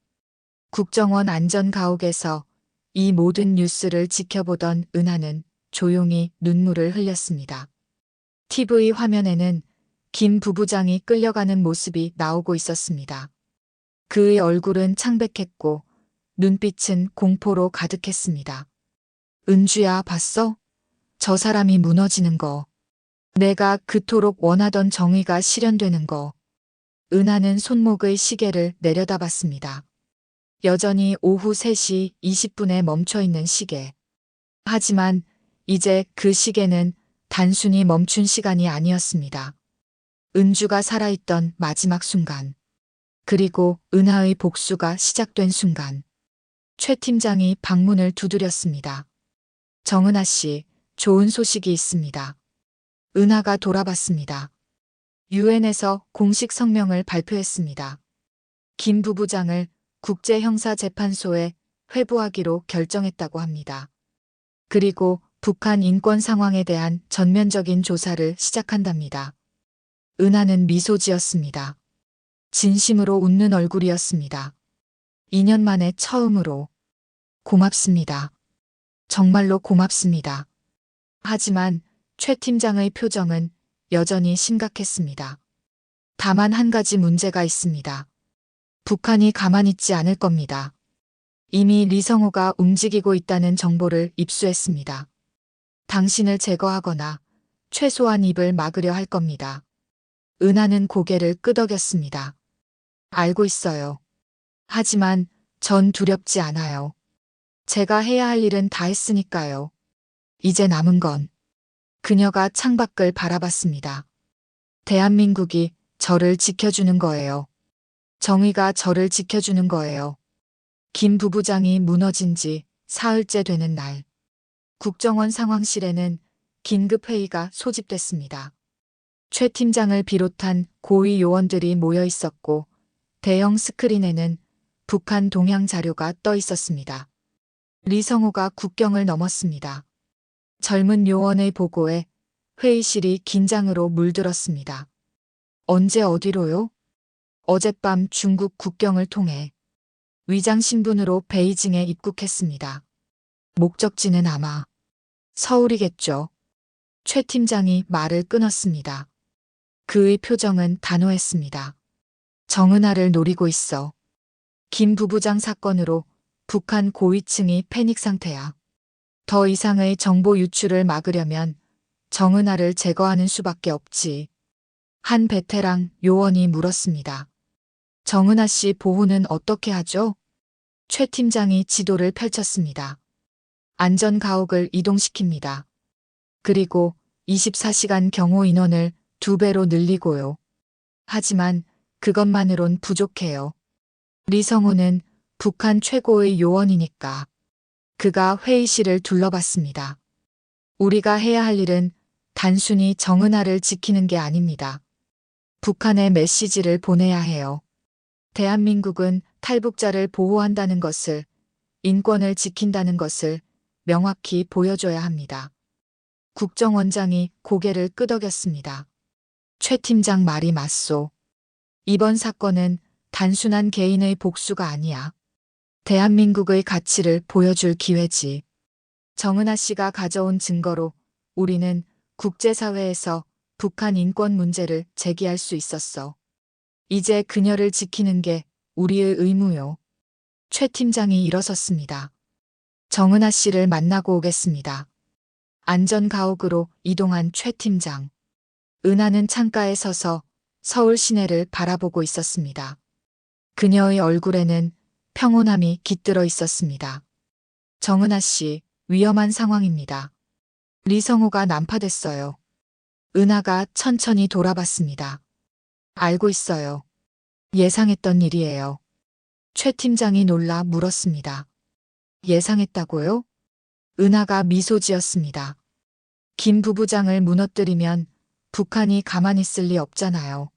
국정원 안전가옥에서 이 모든 뉴스를 지켜보던 은하는 조용히 눈물을 흘렸습니다. TV 화면에는 김 부부장이 끌려가는 모습이 나오고 있었습니다. 그의 얼굴은 창백했고 눈빛은 공포로 가득했습니다. 은주야, 봤어? 저 사람이 무너지는 거. 내가 그토록 원하던 정의가 실현되는 거. 은하는 손목의 시계를 내려다봤습니다. 여전히 오후 3시 20분에 멈춰 있는 시계. 하지만 이제 그 시계는 단순히 멈춘 시간이 아니었습니다. 은주가 살아있던 마지막 순간. 그리고 은하의 복수가 시작된 순간. 최 팀장이 방문을 두드렸습니다. 정은하 씨, 좋은 소식이 있습니다. 은하가 돌아봤습니다. 유엔에서 공식 성명을 발표했습니다. 김 부부장을 국제형사재판소에 회부하기로 결정했다고 합니다. 그리고 북한 인권 상황에 대한 전면적인 조사를 시작한답니다. 은하는 미소 지었습니다. 진심으로 웃는 얼굴이었습니다. 2년 만에 처음으로. 고맙습니다. 정말로 고맙습니다. 하지만 최 팀장의 표정은 여전히 심각했습니다. 다만 한 가지 문제가 있습니다. 북한이 가만히 있지 않을 겁니다. 이미 리성호가 움직이고 있다는 정보를 입수했습니다. 당신을 제거하거나 최소한 입을 막으려 할 겁니다. 은하는 고개를 끄덕였습니다. 알고 있어요. 하지만 전 두렵지 않아요. 제가 해야 할 일은 다 했으니까요. 이제 남은 건. 그녀가 창밖을 바라봤습니다. 대한민국이 저를 지켜주는 거예요. 정의가 저를 지켜주는 거예요. 김 부부장이 무너진 지 사흘째 되는 날. 국정원 상황실에는 긴급회의가 소집됐습니다. 최 팀장을 비롯한 고위 요원들이 모여 있었고 대형 스크린에는 북한 동향 자료가 떠 있었습니다. 리성호가 국경을 넘었습니다. 젊은 요원의 보고에 회의실이 긴장으로 물들었습니다. 언제 어디로요? 어젯밤 중국 국경을 통해 위장 신분으로 베이징에 입국했습니다. 목적지는 아마 서울이겠죠. 최 팀장이 말을 끊었습니다. 그의 표정은 단호했습니다. 정은하를 노리고 있어. 김 부부장 사건으로 북한 고위층이 패닉 상태야. 더 이상의 정보 유출을 막으려면 정은하를 제거하는 수밖에 없지. 한 베테랑 요원이 물었습니다. 정은하 씨 보호는 어떻게 하죠? 최 팀장이 지도를 펼쳤습니다. 안전가옥을 이동시킵니다. 그리고 24시간 경호 인원을 2배로 늘리고요. 하지만 그것만으론 부족해요. 리성호는 북한 최고의 요원이니까. 그가 회의실을 둘러봤습니다. 우리가 해야 할 일은 단순히 정은하를 지키는 게 아닙니다. 북한에 메시지를 보내야 해요. 대한민국은 탈북자를 보호한다는 것을, 인권을 지킨다는 것을 명확히 보여줘야 합니다. 국정원장이 고개를 끄덕였습니다. 최 팀장 말이 맞소. 이번 사건은 단순한 개인의 복수가 아니야. 대한민국의 가치를 보여줄 기회지. 정은하 씨가 가져온 증거로 우리는 국제사회에서 북한 인권 문제를 제기할 수 있었어. 이제 그녀를 지키는 게 우리의 의무요. 최 팀장이 일어섰습니다. 정은하 씨를 만나고 오겠습니다. 안전가옥으로 이동한 최 팀장. 은하는 창가에 서서 서울 시내를 바라보고 있었습니다. 그녀의 얼굴에는 평온함이 깃들어 있었습니다. 정은하 씨, 위험한 상황입니다. 리성호가 난파됐어요. 은하가 천천히 돌아봤습니다. 알고 있어요. 예상했던 일이에요. 최 팀장이 놀라 물었습니다. 예상했다고요? 은하가 미소 지었습니다. 김 부부장을 무너뜨리면 북한이 가만히 있을 리 없잖아요.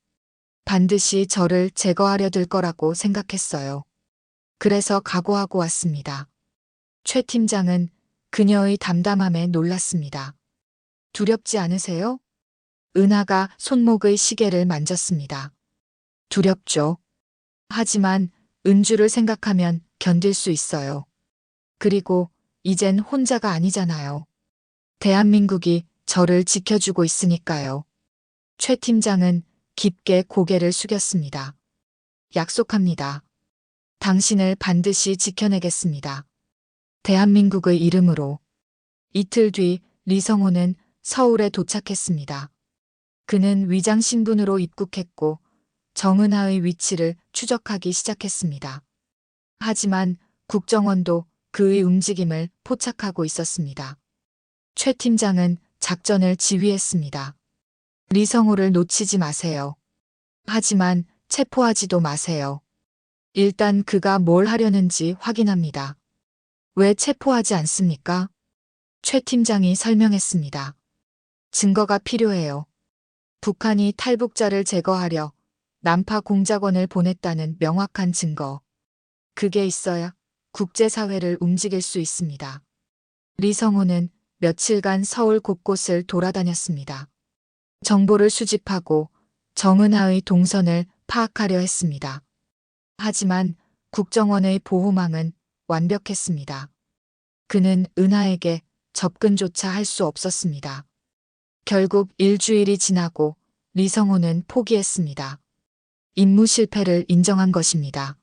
반드시 저를 제거하려 들 거라고 생각했어요. 그래서 각오하고 왔습니다. 최 팀장은 그녀의 담담함에 놀랐습니다. 두렵지 않으세요? 은하가 손목의 시계를 만졌습니다. 두렵죠. 하지만 은주를 생각하면 견딜 수 있어요. 그리고 이젠 혼자가 아니잖아요. 대한민국이 저를 지켜주고 있으니까요. 최 팀장은 깊게 고개를 숙였습니다. 약속합니다. 당신을 반드시 지켜내겠습니다. 대한민국의 이름으로. 이틀 뒤 리성호는 서울에 도착했습니다. 그는 위장 신분으로 입국했고 정은하의 위치를 추적하기 시작했습니다. 하지만 국정원도 그의 움직임을 포착하고 있었습니다. 최 팀장은 작전을 지휘했습니다. 리성호를 놓치지 마세요. 하지만 체포하지도 마세요. 일단 그가 뭘 하려는지 확인합니다. 왜 체포하지 않습니까? 최 팀장이 설명했습니다. 증거가 필요해요. 북한이 탈북자를 제거하려 난파 공작원을 보냈다는 명확한 증거. 그게 있어야 국제사회를 움직일 수 있습니다. 리성호는 며칠간 서울 곳곳을 돌아다녔습니다. 정보를 수집하고 정은하의 동선을 파악하려 했습니다. 하지만 국정원의 보호망은 완벽했습니다. 그는 은하에게 접근조차 할 수 없었습니다. 결국 일주일이 지나고 리성호는 포기했습니다. 임무 실패를 인정한 것입니다.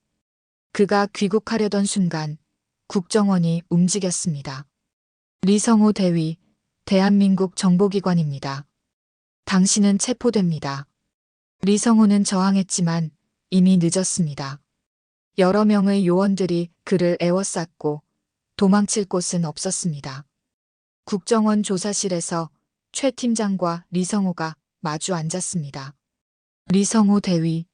그가 귀국하려던 순간 국정원이 움직였습니다. 리성호 대위, 대한민국 정보기관입니다. 당신은 체포됩니다. 리성호는 저항했지만 이미 늦었습니다. 여러 명의 요원들이 그를 에워쌌고 도망칠 곳은 없었습니다. 국정원 조사실에서 최 팀장과 리성호가 마주 앉았습니다. 리성호 대위,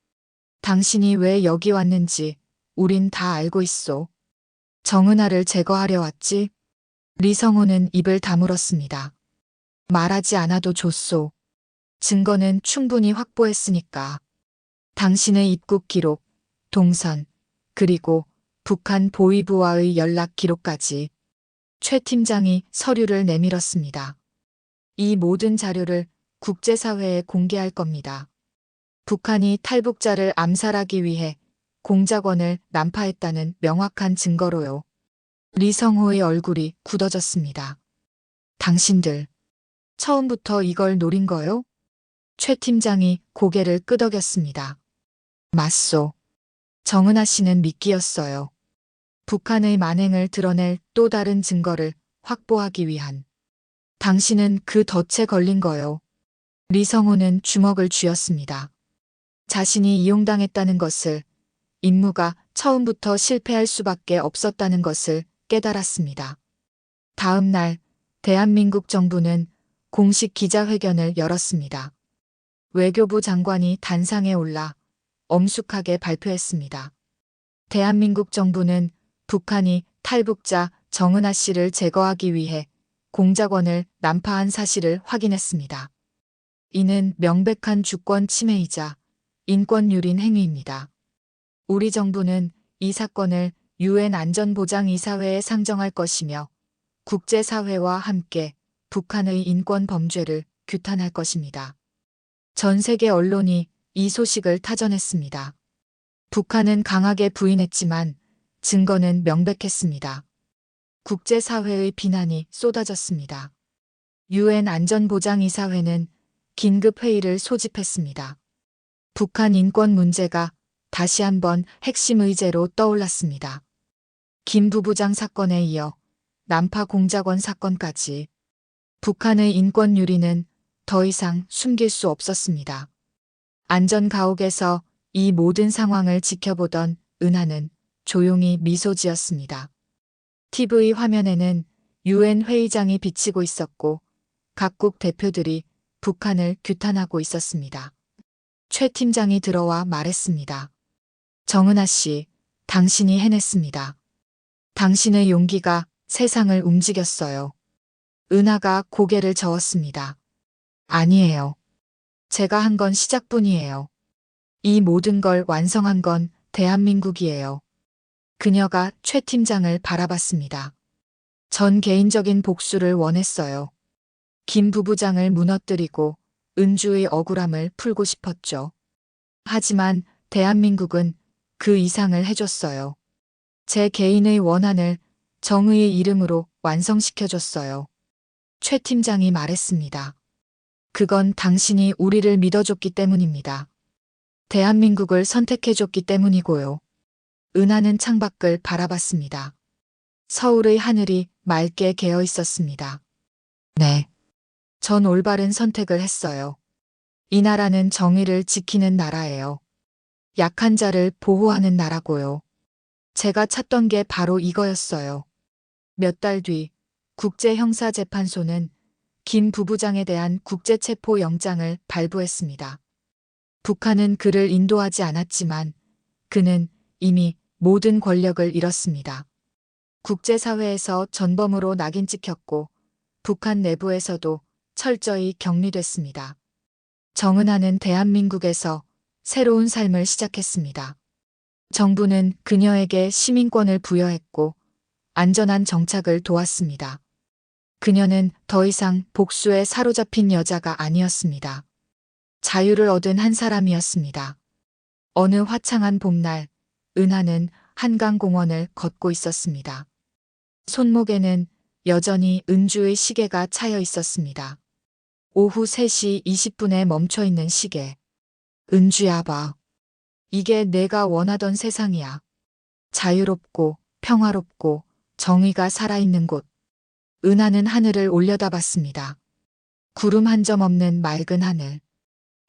당신이 왜 여기 왔는지 우린 다 알고 있소. 정은하를 제거하려 왔지? 리성호는 입을 다물었습니다. 말하지 않아도 좋소. 증거는 충분히 확보했으니까. 당신의 입국 기록, 동선, 그리고 북한 보위부와의 연락 기록까지. 최 팀장이 서류를 내밀었습니다. 이 모든 자료를 국제사회에 공개할 겁니다. 북한이 탈북자를 암살하기 위해 공작원을 난파했다는 명확한 증거로요. 리성호의 얼굴이 굳어졌습니다. 당신들, 처음부터 이걸 노린 거요? 최 팀장이 고개를 끄덕였습니다. 맞소. 정은하 씨는 미끼였어요. 북한의 만행을 드러낼 또 다른 증거를 확보하기 위한. 당신은 그 덫에 걸린 거요. 리성호는 주먹을 쥐었습니다. 자신이 이용당했다는 것을, 임무가 처음부터 실패할 수밖에 없었다는 것을 깨달았습니다. 다음 날 대한민국 정부는 공식 기자회견을 열었습니다. 외교부 장관이 단상에 올라 엄숙하게 발표했습니다. 대한민국 정부는 북한이 탈북자 정은하 씨를 제거하기 위해 공작원을 난파한 사실을 확인했습니다. 이는 명백한 주권 침해이자 인권유린 행위입니다. 우리 정부는 이 사건을 UN 안전보장이사회에 상정할 것이며 국제사회와 함께 북한의 인권 범죄를 규탄할 것입니다. 전 세계 언론이 이 소식을 타전했습니다. 북한은 강하게 부인했지만 증거는 명백했습니다. 국제사회의 비난이 쏟아졌습니다. UN 안전보장이사회는 긴급회의를 소집했습니다. 북한 인권 문제가 다시 한번 핵심 의제로 떠올랐습니다. 김 부부장 사건에 이어 난파 공작원 사건까지 북한의 인권 유린은 더 이상 숨길 수 없었습니다. 안전가옥에서 이 모든 상황을 지켜보던 은하는 조용히 미소 지었습니다. TV 화면에는 UN 회의장이 비치고 있었고 각국 대표들이 북한을 규탄하고 있었습니다. 최 팀장이 들어와 말했습니다. 정은하 씨, 당신이 해냈습니다. 당신의 용기가 세상을 움직였어요. 은하가 고개를 저었습니다. 아니에요. 제가 한 건 시작뿐이에요. 이 모든 걸 완성한 건 대한민국이에요. 그녀가 최 팀장을 바라봤습니다. 전 개인적인 복수를 원했어요. 김 부부장을 무너뜨리고 은주의 억울함을 풀고 싶었죠. 하지만 대한민국은 그 이상을 해줬어요. 제 개인의 원한을 정의의 이름으로 완성시켜줬어요. 최 팀장이 말했습니다. 그건 당신이 우리를 믿어줬기 때문입니다. 대한민국을 선택해줬기 때문이고요. 은하는 창밖을 바라봤습니다. 서울의 하늘이 맑게 개어 있었습니다. 네. 전 올바른 선택을 했어요. 이 나라는 정의를 지키는 나라예요. 약한 자를 보호하는 나라고요. 제가 찾던 게 바로 이거였어요. 몇 달 뒤 국제형사재판소는 김 부부장에 대한 국제체포 영장을 발부했습니다. 북한은 그를 인도하지 않았지만 그는 이미 모든 권력을 잃었습니다. 국제사회에서 전범으로 낙인 찍혔고 북한 내부에서도 철저히 격리됐습니다. 정은하는 대한민국에서 새로운 삶을 시작했습니다. 정부는 그녀에게 시민권을 부여했고 안전한 정착을 도왔습니다. 그녀는 더 이상 복수에 사로잡힌 여자가 아니었습니다. 자유를 얻은 한 사람이었습니다. 어느 화창한 봄날, 은하는 한강공원을 걷고 있었습니다. 손목에는 여전히 은주의 시계가 차여 있었습니다. 오후 3시 20분에 멈춰 있는 시계. 은주야 봐. 이게 내가 원하던 세상이야. 자유롭고 평화롭고 정의가 살아있는 곳. 은하는 하늘을 올려다봤습니다. 구름 한 점 없는 맑은 하늘.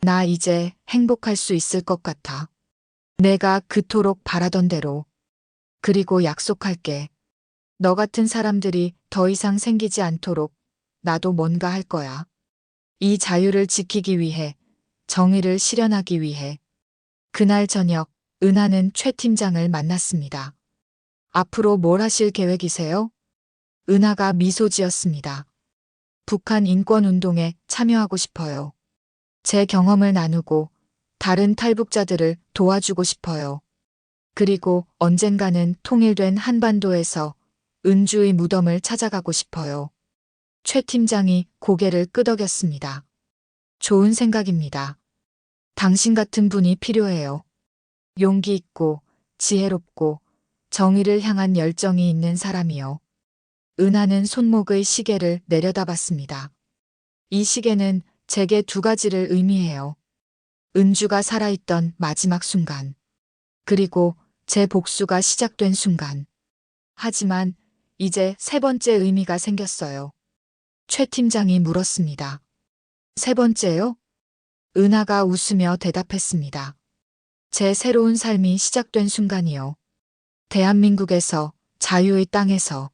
나 이제 행복할 수 있을 것 같아. 내가 그토록 바라던 대로. 그리고 약속할게. 너 같은 사람들이 더 이상 생기지 않도록 나도 뭔가 할 거야. 이 자유를 지키기 위해, 정의를 실현하기 위해. 그날 저녁, 은하는 최 팀장을 만났습니다. 앞으로 뭘 하실 계획이세요? 은하가 미소 지었습니다. 북한 인권운동에 참여하고 싶어요. 제 경험을 나누고 다른 탈북자들을 도와주고 싶어요. 그리고 언젠가는 통일된 한반도에서 은주의 무덤을 찾아가고 싶어요. 최 팀장이 고개를 끄덕였습니다. 좋은 생각입니다. 당신 같은 분이 필요해요. 용기 있고 지혜롭고 정의를 향한 열정이 있는 사람이요. 은하는 손목의 시계를 내려다봤습니다. 이 시계는 제게 2가지를 의미해요. 은주가 살아있던 마지막 순간. 그리고 제 복수가 시작된 순간. 하지만 이제 3번째 의미가 생겼어요. 최 팀장이 물었습니다. 3번째요? 은하가 웃으며 대답했습니다. 제 새로운 삶이 시작된 순간이요. 대한민국에서, 자유의 땅에서.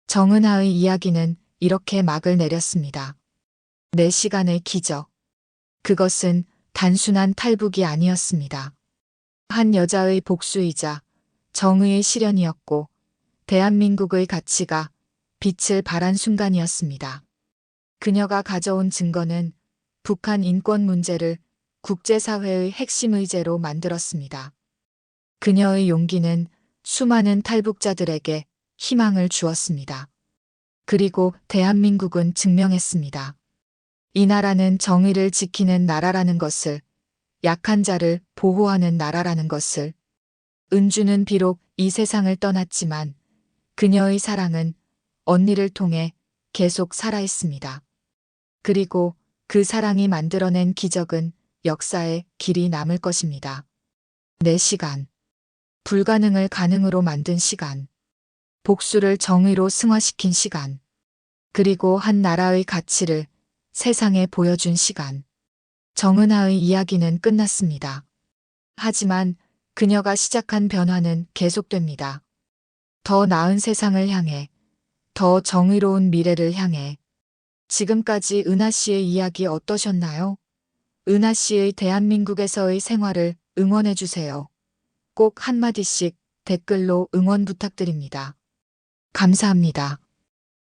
정은하의 이야기는 이렇게 막을 내렸습니다. 4시간의 기적. 그것은 단순한 탈북이 아니었습니다. 한 여자의 복수이자 정의의 실현이었고 대한민국의 가치가 빛을 발한 순간이었습니다. 그녀가 가져온 증거는 북한 인권 문제를 국제사회의 핵심 의제로 만들었습니다. 그녀의 용기는 수많은 탈북자들에게 희망을 주었습니다. 그리고 대한민국은 증명했습니다. 이 나라는 정의를 지키는 나라라는 것을, 약한 자를 보호하는 나라라는 것을. 은주는 비록 이 세상을 떠났지만 그녀의 사랑은 언니를 통해 계속 살아있습니다. 그리고 그 사랑이 만들어낸 기적은 역사에 길이 남을 것입니다. 4시간. 불가능을 가능으로 만든 시간. 복수를 정의로 승화시킨 시간. 그리고 한 나라의 가치를 세상에 보여준 시간. 정은하의 이야기는 끝났습니다. 하지만 그녀가 시작한 변화는 계속됩니다. 더 나은 세상을 향해, 더 정의로운 미래를 향해. 지금까지 은하 씨의 이야기 어떠셨나요? 은하 씨의 대한민국에서의 생활을 응원해 주세요. 꼭 한마디씩 댓글로 응원 부탁드립니다. 감사합니다.